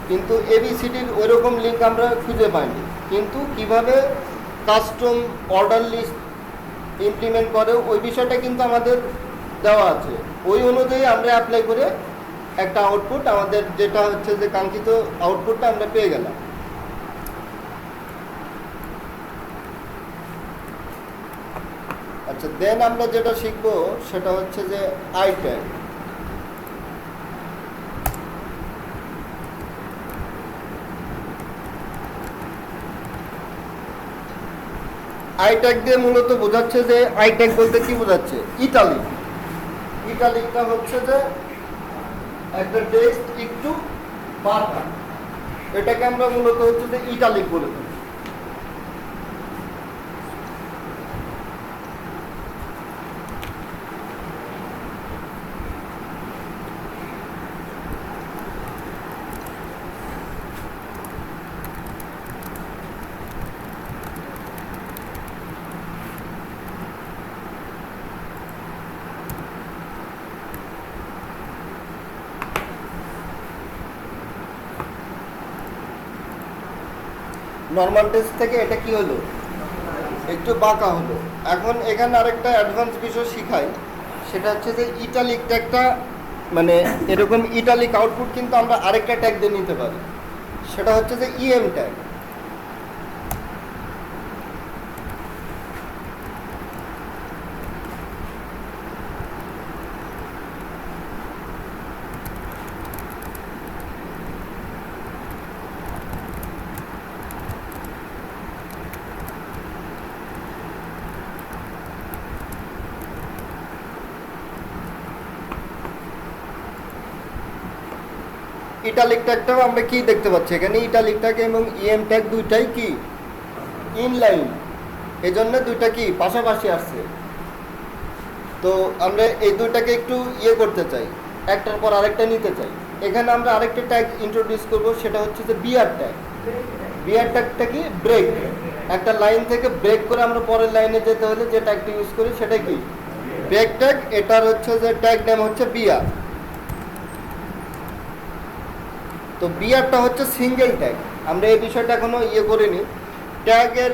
কিন্তু এবিসিডির ওইরকম লিঙ্ক আমরা খুঁজে পাইনি। কিন্তু কিভাবে কাস্টম অর্ডার লিস্ট ইমপ্লিমেন্ট করে ওই বিষয়টা কিন্তু আমাদের দেওয়া আছে। ওই অনুযায়ী আমরা অ্যাপ্লাই করে একটা আউটপুট, আমাদের যেটা হচ্ছে যে কাঙ্ক্ষিত আউটপুটটা আমরা পেয়ে গেলাম। আচ্ছা, দেন আমরা যেটা শিখবো সেটা হচ্ছে যে আই ট্যাগ। আই ট্যাগ দিয়ে মূলত বোঝাচ্ছে যে আই ট্যাগ বলতে কি বোঝাচ্ছে, ইটালিক। ইটালিকটা হচ্ছে যে একটা টেক্সট একটু বাঁকা, এটাকে আমরা মূলত হচ্ছে যে ইটালিক বলে থাকি। নর্মাল টেক্সট থেকে এটা কি হলো, একটু বাঁকা হলো। এখন এখানে আরেকটা অ্যাডভান্স বিষয় শিখাই, সেটা হচ্ছে যে ইটালিক ট্যাগটা, মানে এরকম ইটালিক আউটপুট কিন্তু আমরা আরেকটা ট্যাগ দিয়ে নিতে পারি, সেটা হচ্ছে যে ইএম ট্যাগ। ইটালিক ট্যাগটাও আমরা কি দেখতে পাচ্ছি এখানে, ইটালিক ট্যাগ এবং ইএম ট্যাগ দুইটাই কি ইনলাইন, এজন্য দুইটা কি পাশাপাশি আসছে। তো আমরা এই দুইটাকে একটু করতে চাই, একটার পর আরেকটা নিতে চাই। এখানে আমরা আরেকটা ট্যাগ ইন্ট্রোডিউস করব, সেটা হচ্ছে যে বিআর ট্যাগ। বিআর ট্যাগটা কি ব্রেক, একটা লাইন থেকে ব্রেক করে আমরা পরের লাইনে যেতে হলে যে ট্যাগটা ইউজ করি সেটা কি ব্রেক ট্যাগ। এটার হচ্ছে যে ট্যাগ নেম হচ্ছে বিআর। তো বিআরটা হচ্ছে সিঙ্গেল ট্যাগ। আমরা এই বিষয়টা এখনো করিনি। ট্যাগের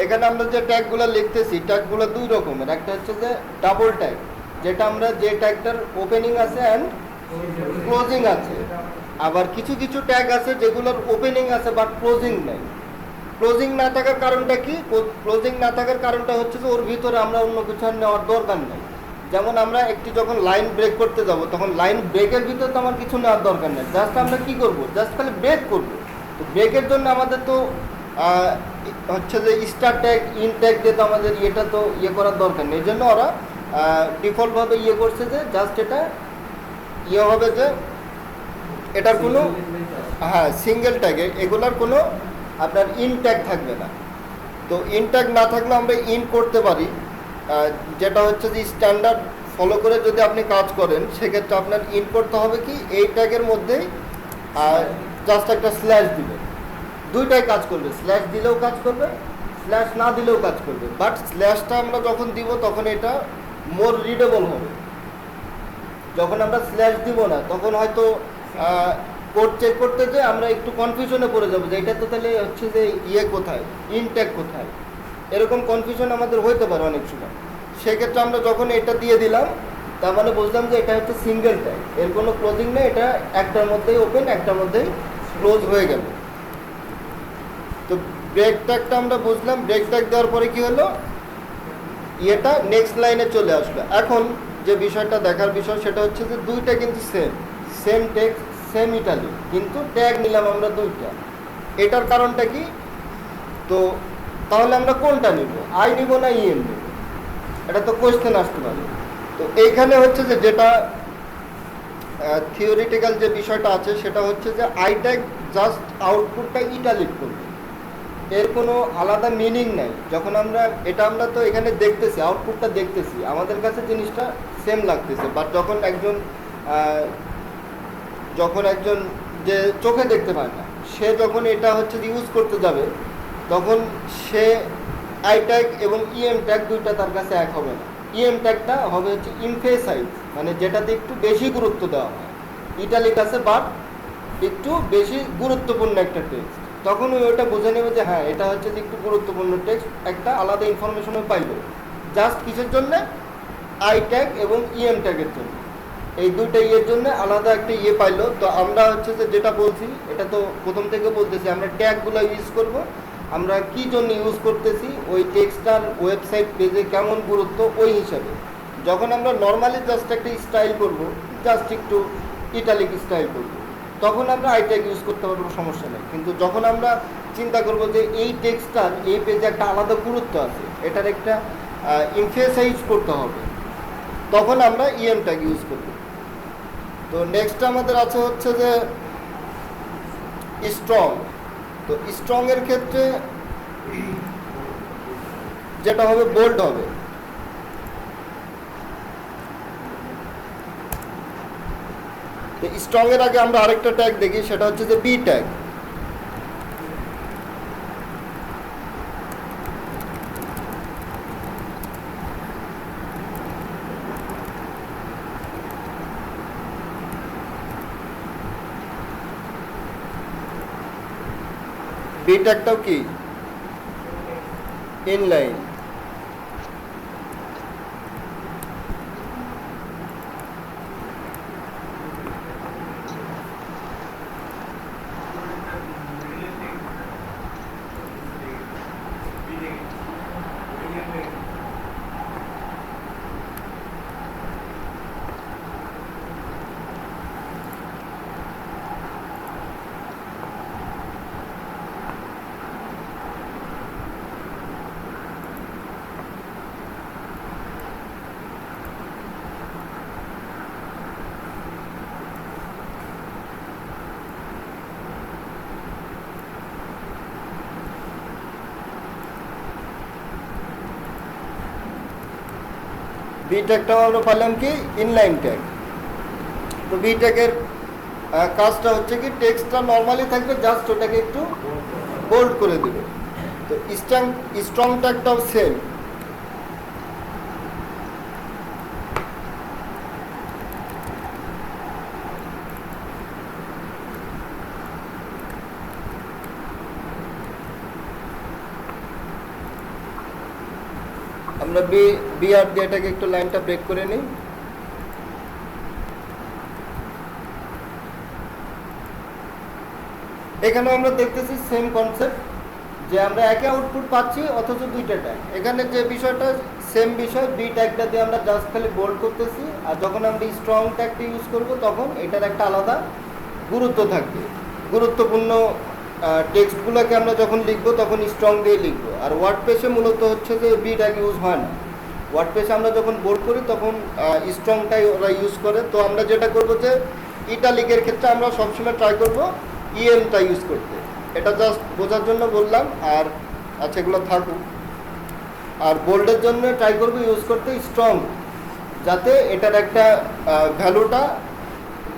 এখানে আমরা যে ট্যাগগুলো লিখতেছি, ট্যাগগুলো দুই রকমের। একটা হচ্ছে যে ডাবল ট্যাগ, যেটা আমরা যে ট্যাগটার ওপেনিং আছে অ্যান্ড ক্লোজিং আছে। আবার কিছু কিছু ট্যাগ আছে যেগুলোর ওপেনিং আছে বাট ক্লোজিং নেই। ক্লোজিং না থাকার কারণটা কি? ক্লোজিং না থাকার কারণটা হচ্ছে যে ওর ভিতরে আমরা অন্য কিছু আর নেওয়ার দরকার নেই। যেমন আমরা একটি যখন লাইন ব্রেক করতে যাব, তখন লাইন ব্রেকের ভিতরে তো আমার কিছু নেওয়ার দরকার নেই, জাস্ট আমরা কি করব, জাস্ট খালি ব্রেক করব। তো ব্রেকের জন্য আমাদের তো হচ্ছে যে স্টার ট্যাগ ইন ট্যাগ দিয়ে তো আমাদের এটা তো করার দরকার নেই। এই জন্য ওরা ডিফল্টভাবে করছে যে জাস্ট এটা হবে যে এটার কোনো সিঙ্গেল ট্যাগে এগুলার কোনো আপনার ইন ট্যাগ থাকবে না। তো ইন ট্যাগ না থাকলে আমরা ইন করতে পারি, যেটা হচ্ছে যে স্ট্যান্ডার্ড ফলো করে যদি আপনি কাজ করেন সেক্ষেত্রে আপনার ইন করতে হবে কি এই ট্যাগের মধ্যেই জাস্ট একটা স্ল্যাশ দিবেন, দুইটাই কাজ করবে। স্ল্যাশ দিলেও কাজ করবে, স্ল্যাশ না দিলেও কাজ করবে। বাট স্ল্যাশটা আমরা যখন দিব তখন এটা মোর রিডেবল হবে। যখন আমরা স্ল্যাশ দিব না তখন হয়তো কোড চেক করতে যে আমরা একটু কনফিউশনে পড়ে যাবো যে এটা তো তাহলে হচ্ছে যে কোথায়, ইনট্যাগ কোথায়, এরকম কনফিউশন আমাদের হইতে পারে অনেক সময়। সেক্ষেত্রে আমরা যখন এটা দিয়ে দিলাম তার মানে বুঝলাম যে এটা হচ্ছে সিঙ্গেল ট্যাগ, এর কোনো ক্লোজিং নেই, এটা একটার মধ্যেই ওপেন একটার মধ্যেই ক্লোজ হয়ে গেল। তো ব্রেক ট্যাগটা আমরা বুঝলাম। ব্রেক ট্যাগ দেওয়ার পরে কি হলো, এটা নেক্সট লাইনে চলে আসবে। এখন যে বিষয়টা দেখার বিষয় সেটা হচ্ছে যে দুইটা কিন্তু সেম টেক্সট সেম ইটালি, কিন্তু ট্যাগ নিলাম আমরা দুইটা। এটার কারণটা কি? তো তাহলে আমরা কোনটা নিব, আই নিব না ইএম নিব? এটা তো কোয়েশ্চেন আসতে পারে। তো এইখানে হচ্ছে যে যেটা থিওরিটিক্যাল যে বিষয়টা আছে সেটা হচ্ছে যে আই ট্যাগ জাস্ট আউটপুটটা ইটালিক করবে, এর কোনো আলাদা মিনিং নাই। যখন আমরা আমরা তো এখানে দেখতেছি, আউটপুটটা দেখতেছি, আমাদের কাছে জিনিসটা সেম লাগতেছে। বাট যখন একজন যে চোখে দেখতে পায় না, সে যখন এটা হচ্ছে ইউজ করতে যাবে তখন সে আই ট্যাগ এবং ইএম ট্যাগ দুইটা তার কাছে এক হবে না। ইএম ট্যাগটা হবে হচ্ছে ইমফেসাইজ, মানে যেটাতে একটু বেশি গুরুত্ব দেওয়া হয়। ইটালিক আছে বাট একটু বেশি গুরুত্বপূর্ণ একটা টেক্সট, তখন ওইটা বুঝে নেবে যে হ্যাঁ এটা হচ্ছে যে একটু গুরুত্বপূর্ণ টেক্সট, একটা আলাদা ইনফরমেশনও পাইল। জাস্ট কিসের জন্য? আই ট্যাগ এবং ইএম ট্যাগের জন্য। এই দুইটা জন্য আলাদা একটা পাইলো। তো আমরা হচ্ছে যে যেটা বলছি এটা তো প্রথম থেকে বলতেছি, আমরা ট্যাগগুলো ইউজ করব, আমরা কি জন্য ইউজ করতেছি, ওই টেক্সটার ওয়েবসাইট পেজে কেমন গুরুত্ব ওই হিসাবে। যখন আমরা নর্মালি জাস্ট একটা স্টাইল করব, জাস্ট একটু ইটালিক স্টাইল করব, তখন আমরা আই ট্যাগ ইউজ করতে পারবো, সমস্যা নেই। কিন্তু যখন আমরা চিন্তা করব যে এই টেক্সটার এই পেজে একটা আলাদা গুরুত্ব আছে, এটার একটা এমফেসাইজ করতে হবে, তখন আমরা ইএম ট্যাগ ইউজ করব। তো নেক্সট আমাদের আছে হচ্ছে যে স্ট্রং। তো স্ট্রং এর ক্ষেত্রে যেটা হবে বোল্ড হবে। তো স্ট্রং এর আগে আমরা আরেকটা ট্যাগ দেখি, সেটা হচ্ছে যে বি ট্যাগ। বি ট্যাগটাও কি ইনলাইন। বি ট্যাগটাও আমরা পারলাম কি ইনলাইন ট্যাগ। তো বি ট্যাগের কাজটা হচ্ছে কি টেক্সটটা নর্মালি থাকবে, জাস্ট ওটাকে একটু বোল্ড করে দেবে। তো স্ট্রং ট্যাগটাও সেম। আমরা বি আর দিয়ে এটাকে একটু লাইনটা ব্রেক করে নিই। এখানে আমরা দেখতেছি সেম কনসেপ্ট, যে আমরা একে আউটপুট পাচ্ছি অথচ দুইটা ট্যাগ। এখানে যে বিষয়টা সেম বিষয়, বি ট্যাগটা দিয়ে আমরা জাস্ট খালি বোল্ড করতেছি, আর যখন আমরা স্ট্রং ট্যাগটা ইউজ করব তখন এটার একটা আলাদা গুরুত্ব থাকবে। গুরুত্বপূর্ণ টেক্সটগুলোকে আমরা যখন লিখবো তখন স্ট্রং দিয়ে লিখবো। আর ওয়ার্ড পেজে মূলত হচ্ছে যে বি ট্যাগ ইউজ হয় না। ওয়ার্ড পেজে আমরা যখন বোল্ড করি তখন স্ট্রংটাই ওরা ইউজ করে। তো আমরা যেটা করবো যে ইটালিকের ক্ষেত্রে আমরা সবসময় ট্রাই করবো ইএমটা ইউজ করতে। এটা জাস্ট বোঝার জন্য বললাম। আর আচ্ছা এগুলো থাকুক। আর বোল্ডের জন্য ট্রাই করবো ইউজ করতে স্ট্রং, যাতে এটার একটা ভ্যালুটা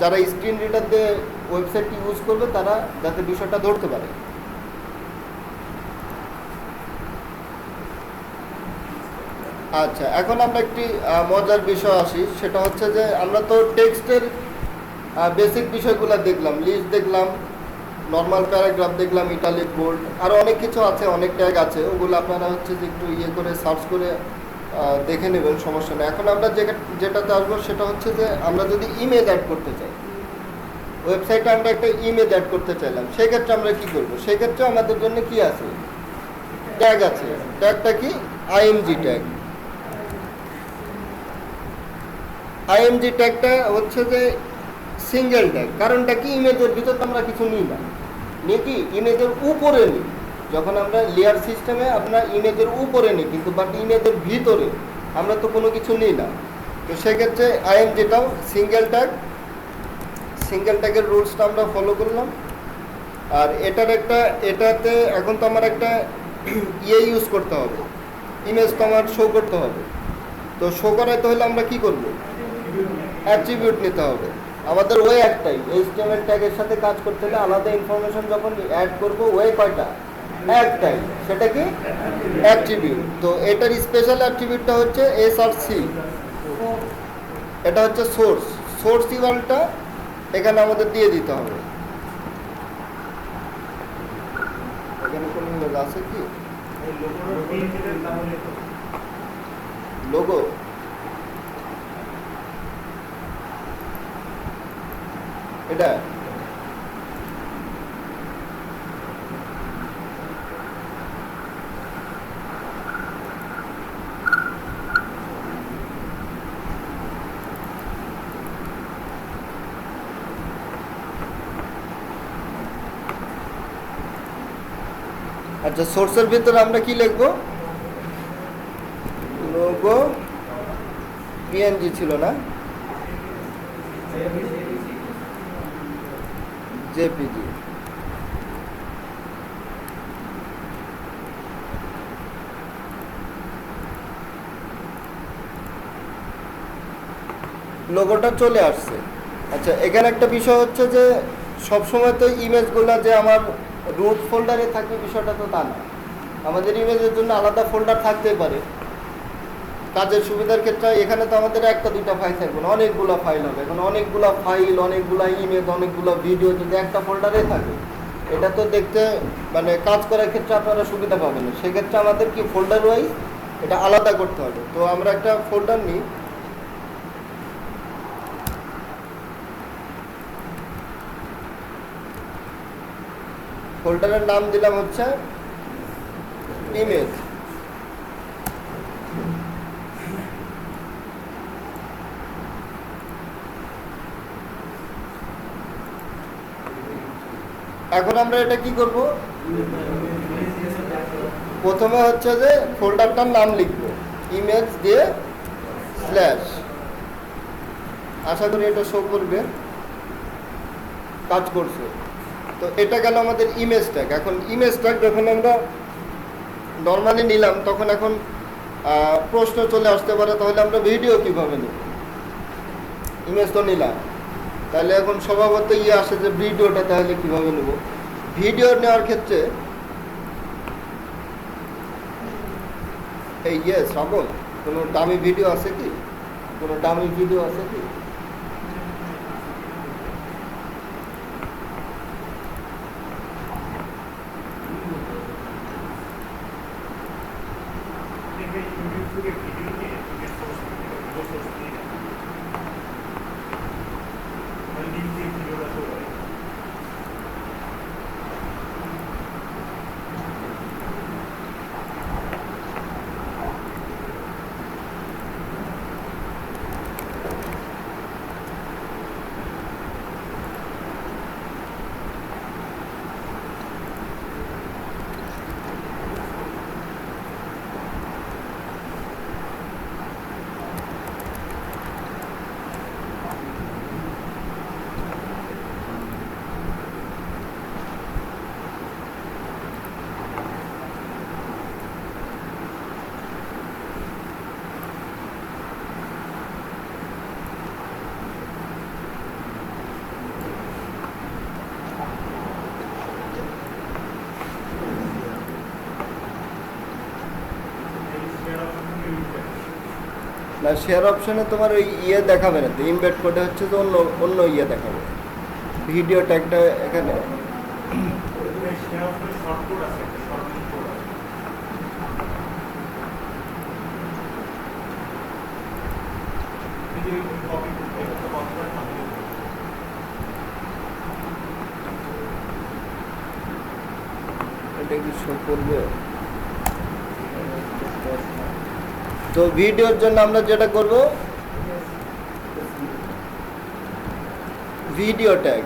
যারা স্ক্রিন রিডার দিয়ে ওয়েবসাইটটি ইউজ করবে তারা যাতে বিষয়টা ধরতে পারে। আচ্ছা, এখন আমরা একটি মজার বিষয় আসি, সেটা হচ্ছে যে আমরা তো টেক্সটের বেসিক বিষয়গুলো দেখলাম, লিস্ট দেখলাম, নর্মাল প্যারাগ্রাফ দেখলাম, ইটালিক, বোল্ড, আরও অনেক কিছু আছে, অনেক ট্যাগ আছে। ওগুলো আপনারা হচ্ছে যে একটু ইয়ে করে সার্চ করে দেখে নেবেন, সমস্যা নেই। এখন আমরা যেটাতে আসবো সেটা হচ্ছে যে আমরা যদি ইমেজ অ্যাড করতে চাই, ওয়েবসাইটে আমরা একটা ইমেজ অ্যাড করতে চাইলাম, সেক্ষেত্রে আমরা কি করব? সেক্ষেত্রে আমাদের জন্য কি আছে? ট্যাগ আছে। ট্যাগটা কি? IMG tag. আইএমজি ট্যাগটা হচ্ছে যে সিঙ্গেল ট্যাগ। কারণটা কি? ইমেজের ভিতর আমরা কিছু নিই না, নিয়ে কি ইমেজের উপরে নিই। যখন আমরা লেয়ার সিস্টেমে আমরা ইমেজের উপরে নিই, কিন্তু বাট ইমেজের ভিতরে আমরা তো কোনো কিছু নিই না। তো সেক্ষেত্রে আইএমজিটাও সিঙ্গেল ট্যাগ। সিঙ্গেল ট্যাগের রুলসটা আমরা ফলো করলাম। আর এটাতে এখন তো আমার একটা ইয়ে ইউজ করতে হবে, ইমেজ তো আমার শো করতে হবে। তো শো করাইতে হলে আমরা কি করব? অ্যাট্রিবিউট নিতে হবে। আমাদের ওয়ে একটাই, এইচটিএমএল ট্যাগের সাথে কাজ করতে হলে আলাদা ইনফরমেশন যখন অ্যাড করব, ওয়ে কয়টা? একটাই, সেটা কি? অ্যাট্রিবিউট। তো এটার স্পেশাল অ্যাট্রিবিউটটা হচ্ছে এসআরসি। এটা হচ্ছে সোর্স ইউআরএলটা এখানে আমাদের দিয়ে দিতে হবে। এখানে কোনো ইমেজ আছে কি? লোগো এটা আচ্ছা, সোর্সের ভিতরে আমরা কি লিখবো? লোগো পিএনজি ছিল না, জেপিজি। লোগোটা চলে আসছে। আচ্ছা, এখানে একটা বিষয় হচ্ছে যে সবসময় তো ইমেজগুলো যে আমার রুট ফোল্ডারে থাকবে বিষয়টা তো তা না। আমাদের ইমেজের জন্য আলাদা ফোল্ডার থাকতেই পারে। কাজের সুবিধার ক্ষেত্রে এখানে তো আমাদের একটা দুইটা ফাইল থাকবে না, অনেকগুলো ফাইল হবে। এখন অনেকগুলো ফাইল, অনেকগুলো ইমেজ, অনেকগুলো ভিডিও যদি একটা ফোল্ডারে থাকে, এটা তো দেখতে মানে কাজ করার ক্ষেত্রে আপনারা সুবিধা পাবেন না। সেক্ষেত্রে আমাদের কি ফোল্ডার ওয়াইজ এটা আলাদা করতে হবে। তো আমরা একটা ফোল্ডার নিই, ফোল্ডারের নাম দিলাম হচ্ছে ইমেজ। এখন আমরা এটা কি করব? প্রথমে হচ্ছে যে ফোল্ডারটার নাম লিখব, ইমেজ দিয়ে স্ল্যাশ। আশা করি এটা শো করবে, কাজ করছে। তো এটা গেল আমাদের ইমেজ ট্যাগ। এখন ইমেজ ট্যাগ যখন আমরা নর্মালি নিলাম, তখন এখন প্রশ্ন চলে আসতে পারে, তাহলে আমরা ভিডিও কীভাবে নেব? ইমেজ তো নিলাম, তাহলে এখন স্বভাবত আসে যে ভিডিওটা তাহলে কীভাবে নেব? ভিডিও নেওয়ার ক্ষেত্রে এই শ্রাবণ, কোনো দামি ভিডিও আছে কি? কোনো দামি ভিডিও আছে কি? না, শেয়ার অপশনে তোমার ওই দেখাবে না তো, ইমবেড কোডে হচ্ছে যে অন্য অন্য দেখাবে। ভিডিও ট্যাগটা এখানে এটা কি শো করবে? তো ভিডিওর জন্য আমরা যেটা করব, ভিডিও ট্যাগ।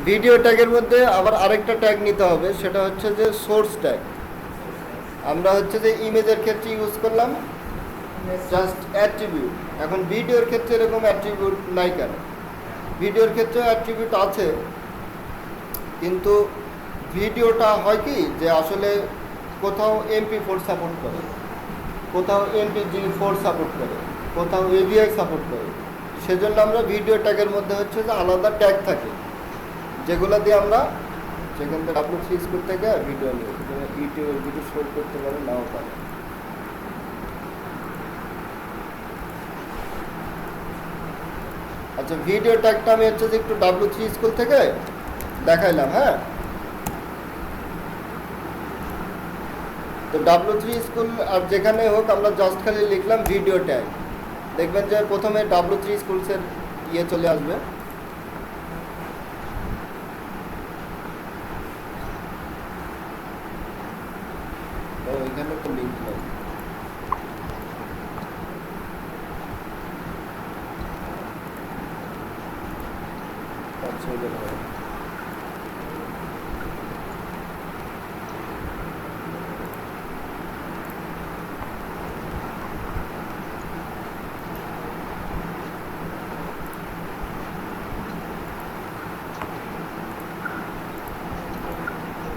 ভিডিও ট্যাগের মধ্যে আবার আরেকটা ট্যাগ নিতে হবে, সেটা হচ্ছে যে সোর্স ট্যাগ। আমরা হচ্ছে যে ইমেজের ক্ষেত্রে ইউজ করলাম জাস্ট অ্যাট্রিবিউট। এখন ভিডিওর ক্ষেত্রে এরকম অ্যাট্রিবিউট নাই কেন? ভিডিওর ক্ষেত্রে অ্যাট্রিবিউট আছে, কিন্তু ভিডিওটা হয় কি যে আসলে কোথাও MP4 সাপোর্ট করে, কোথাও MPG4 সাপোর্ট করে, কোথাও AVI সাপোর্ট করে। সেজন্য আমরা ভিডিও ট্যাগের মধ্যে হচ্ছে যে আলাদা ট্যাগ থাকে, যেগুলো দিয়ে আমরা সেখান থেকে W3 স্কুল থেকে ভিডিও নিই, ইউটিউবের ভিডিও শোট করতে পারে, নাও পারে। আচ্ছা, ভিডিও ট্যাগটা আমি হচ্ছে যে একটু W3 স্কুল থেকে দেখাইলাম। হ্যাঁ, তো W3 স্কুল আর যেখানে হোক আমরা জাস্ট খালি লিখলাম ভিডিও ট্যাগ, দেখবেন যে প্রথমে W3 স্কুলসের চলে আসবে। এখানে তো লিঙ্ক নেই।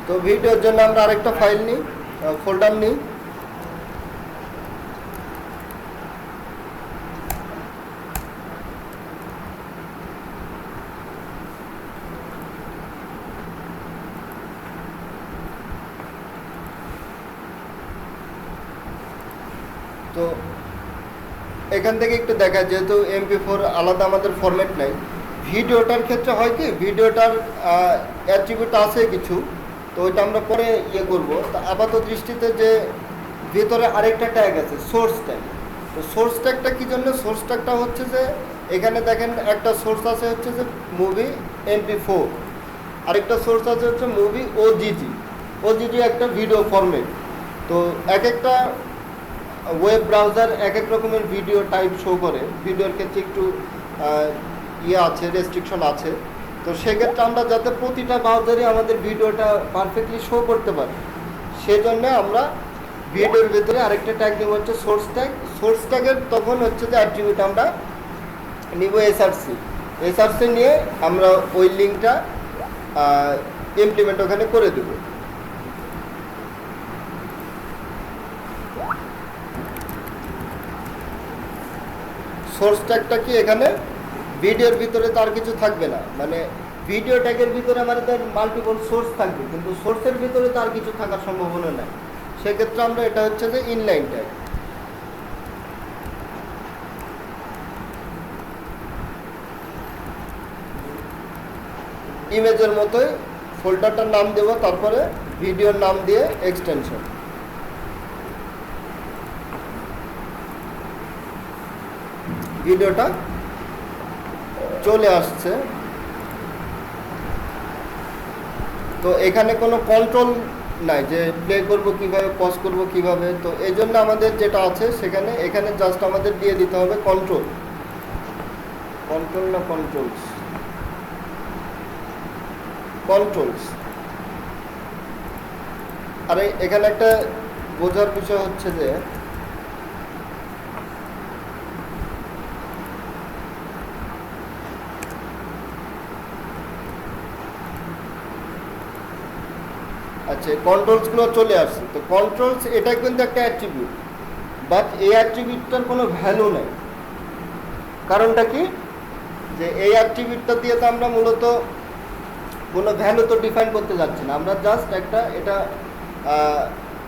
তো ভিডিওর জন্য আমরা আরেকটা ফাইল নিই, ফোল্ডার নিই। তো এখান থেকে একটু দেখা, যেহেতু MP4 আলাদা আমাদের ফরম্যাট নাই, ভিডিওটার ক্ষেত্রে হয় কি ভিডিওটার অ্যাট্রিবিউট আছে কিছু, তো ওইটা আমরা পরে করব। তা আপাতত দৃষ্টিতে যে ভিতরে আরেকটা ট্যাগ আছে সোর্স ট্যাগ। তো সোর্স ট্যাগটা কী জন্য? সোর্স ট্যাগটা হচ্ছে যে এখানে দেখেন একটা সোর্স আছে হচ্ছে যে মুভি MP4, আরেকটা সোর্স আছে হচ্ছে মুভি OGG একটা ভিডিও ফরম্যাট। তো এক একটা ওয়েব ব্রাউজার এক এক রকমের ভিডিও টাইপ শো করে, ভিডিওর ক্ষেত্রে একটু আছে, রেস্ট্রিকশন আছে। তো সেক্ষেত্রে আমরা যাতে প্রতিটা ব্রাউজারে আমাদের ভিডিওটা পারফেক্টলি শো করতে পারি, সেজন্য আমরা ভিডিওর ভিতরে আরেকটা ট্যাগ নিব হচ্ছে সোর্স ট্যাগ। সোর্স ট্যাগের তখন হচ্ছে যে অ্যাট্রিবিউট আমরা নিব SRC নিয়ে আমরা ওই লিঙ্কটা ইমপ্লিমেন্ট ওখানে করে দেব। সোর্স ট্যাগটা কি এখানে ভিডিওর ভিতরে তার কিছু থাকবে না, মানে ভিডিও ট্যাগের ভিতরে আমাদের মাল্টিপল সোর্স থাকবে, কিন্তু সোর্সের ভিতরে তার কিছু থাকার সম্ভাবনা নাই। সেক্ষেত্রে আমরা এটা হচ্ছে যে ইনলাইন ট্যাগ। ইমেজের মতোই ফোল্ডারটার নাম দেব, তারপরে ভিডিওর নাম দিয়ে এক্সটেনশন। ভিডিওটা চলে আসছে। তো এখানে কোনো কন্ট্রোল নাই যে প্লে করব কিভাবে, পজ করব কিভাবে। তো এই জন্য আমাদের যেটা আছে সেখানে এখানে জাস্ট আমাদের দিয়ে দিতে হবে কন্ট্রোল না কন্ট্রোলস, কন্ট্রোলস। আর এখানে একটা বোঝার বিষয় হচ্ছে যে আচ্ছা, কন্ট্রোলসগুলো চলে আসছে। তো কন্ট্রোলস এটা কিন্তু একটা অ্যাট্রিবিউট, বাট এই অ্যাট্রিবিউটটার কোনো ভ্যালু নেই। কারণটা কি, যে এই অ্যাট্রিবিউটটা দিয়ে তো আমরা মূলত কোনো ভ্যালু তো ডিফাইন করতে যাচ্ছি না, আমরা জাস্ট একটা এটা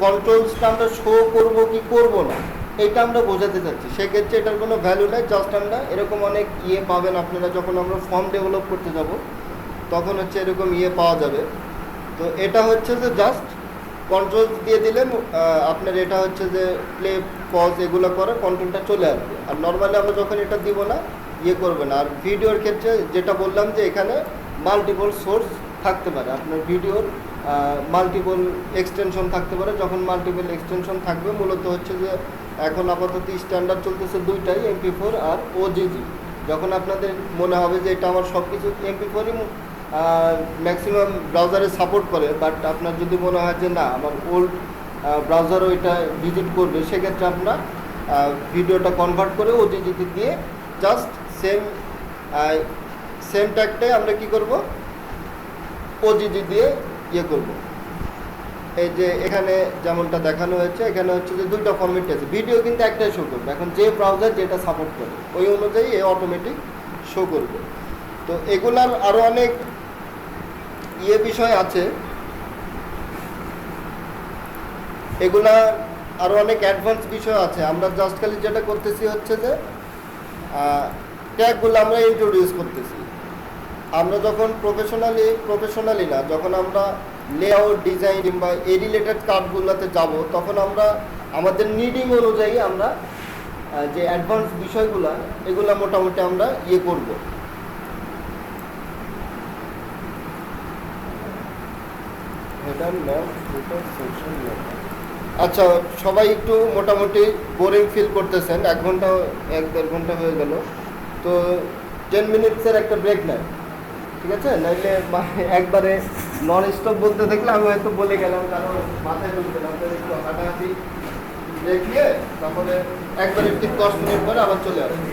কন্ট্রোলসটা আমরা শো করব কি করব না এটা আমরা বোঝাতে চাচ্ছি। সেক্ষেত্রে এটার কোনো ভ্যালু নেই, জাস্ট আমরা এরকম অনেক পাবেন আপনারা যখন আমরা ফর্ম ডেভেলপ করতে যাব তখন হচ্ছে এরকম পাওয়া যাবে। তো এটা হচ্ছে যে জাস্ট কন্ট্রোল দিয়ে দিলে আপনার এটা হচ্ছে যে প্লে পজ এগুলো করে কন্ট্রোলটা চলে আসবে। আর নর্মালি আমরা যখন এটা দিব না করবে না। আর ভিডিওর ক্ষেত্রে যেটা বললাম যে এখানে মাল্টিপল সোর্স থাকতে পারে, আপনার ভিডিওর মাল্টিপল এক্সটেনশন থাকতে পারে। যখন মাল্টিপল এক্সটেনশন থাকবে মূলত হচ্ছে যে এখন আপাতত স্ট্যান্ডার্ড চলতেছে দুইটাই, MP4 আর OGG। যখন আপনাদের মনে হবে যে এটা আমার সব কিছু MP4ই ম্যাক্সিমাম ব্রাউজারে সাপোর্ট করে, বাট আপনার যদি মনে হয় যে না আমার ওল্ড ব্রাউজারও এটা ভিজিট করবে, সেক্ষেত্রে আপনার ভিডিওটা কনভার্ট করে OGG দিয়ে জাস্ট সেম ট্যাগটাই আমরা কি করব, OGG দিয়ে করব। এই যে এখানে যেমনটা দেখানো হয়েছে, এখানে হচ্ছে যে দুইটা ফরম্যাট আছে, ভিডিও কিন্তু একটাই শো করবে। এখন যে ব্রাউজার যেটা সাপোর্ট করে ওই অনুযায়ী অটোমেটিক শো করবে। তো এগুলার আরও অনেক বিষয় আছে, এগুলা আরও অনেক অ্যাডভান্স বিষয় আছে। আমরা জাস্ট খালি যেটা করতেছি হচ্ছে যে ট্যাগগুলো আমরা ইন্ট্রোডিউস করতেছি। আমরা যখন প্রফেশনালি না, যখন আমরা লেআউট ডিজাইন কিংবা এই রিলেটেড কাজগুলোতে যাব, তখন আমরা আমাদের নিডিং অনুযায়ী আমরা যে অ্যাডভান্স বিষয়গুলো এগুলো মোটামুটি আমরা করব। আচ্ছা, সবাই একটু মোটামুটি বোরিং ফিল করতেছেন, 1-1.5 ঘন্টা হয়ে গেল। তো 10 মিনিটসের একটা ব্রেক নেয়, ঠিক আছে? নাইলে একবারে নন স্টপ বলতে থাকলে আমি হয়তো বলে গেলাম, কারণ মাথায় ঢুকবে না। একটু হাঁটাহাঁটি ব্রেক নিয়ে তারপরে একবারে 10 মিনিট পরে আবার চলে আসবে।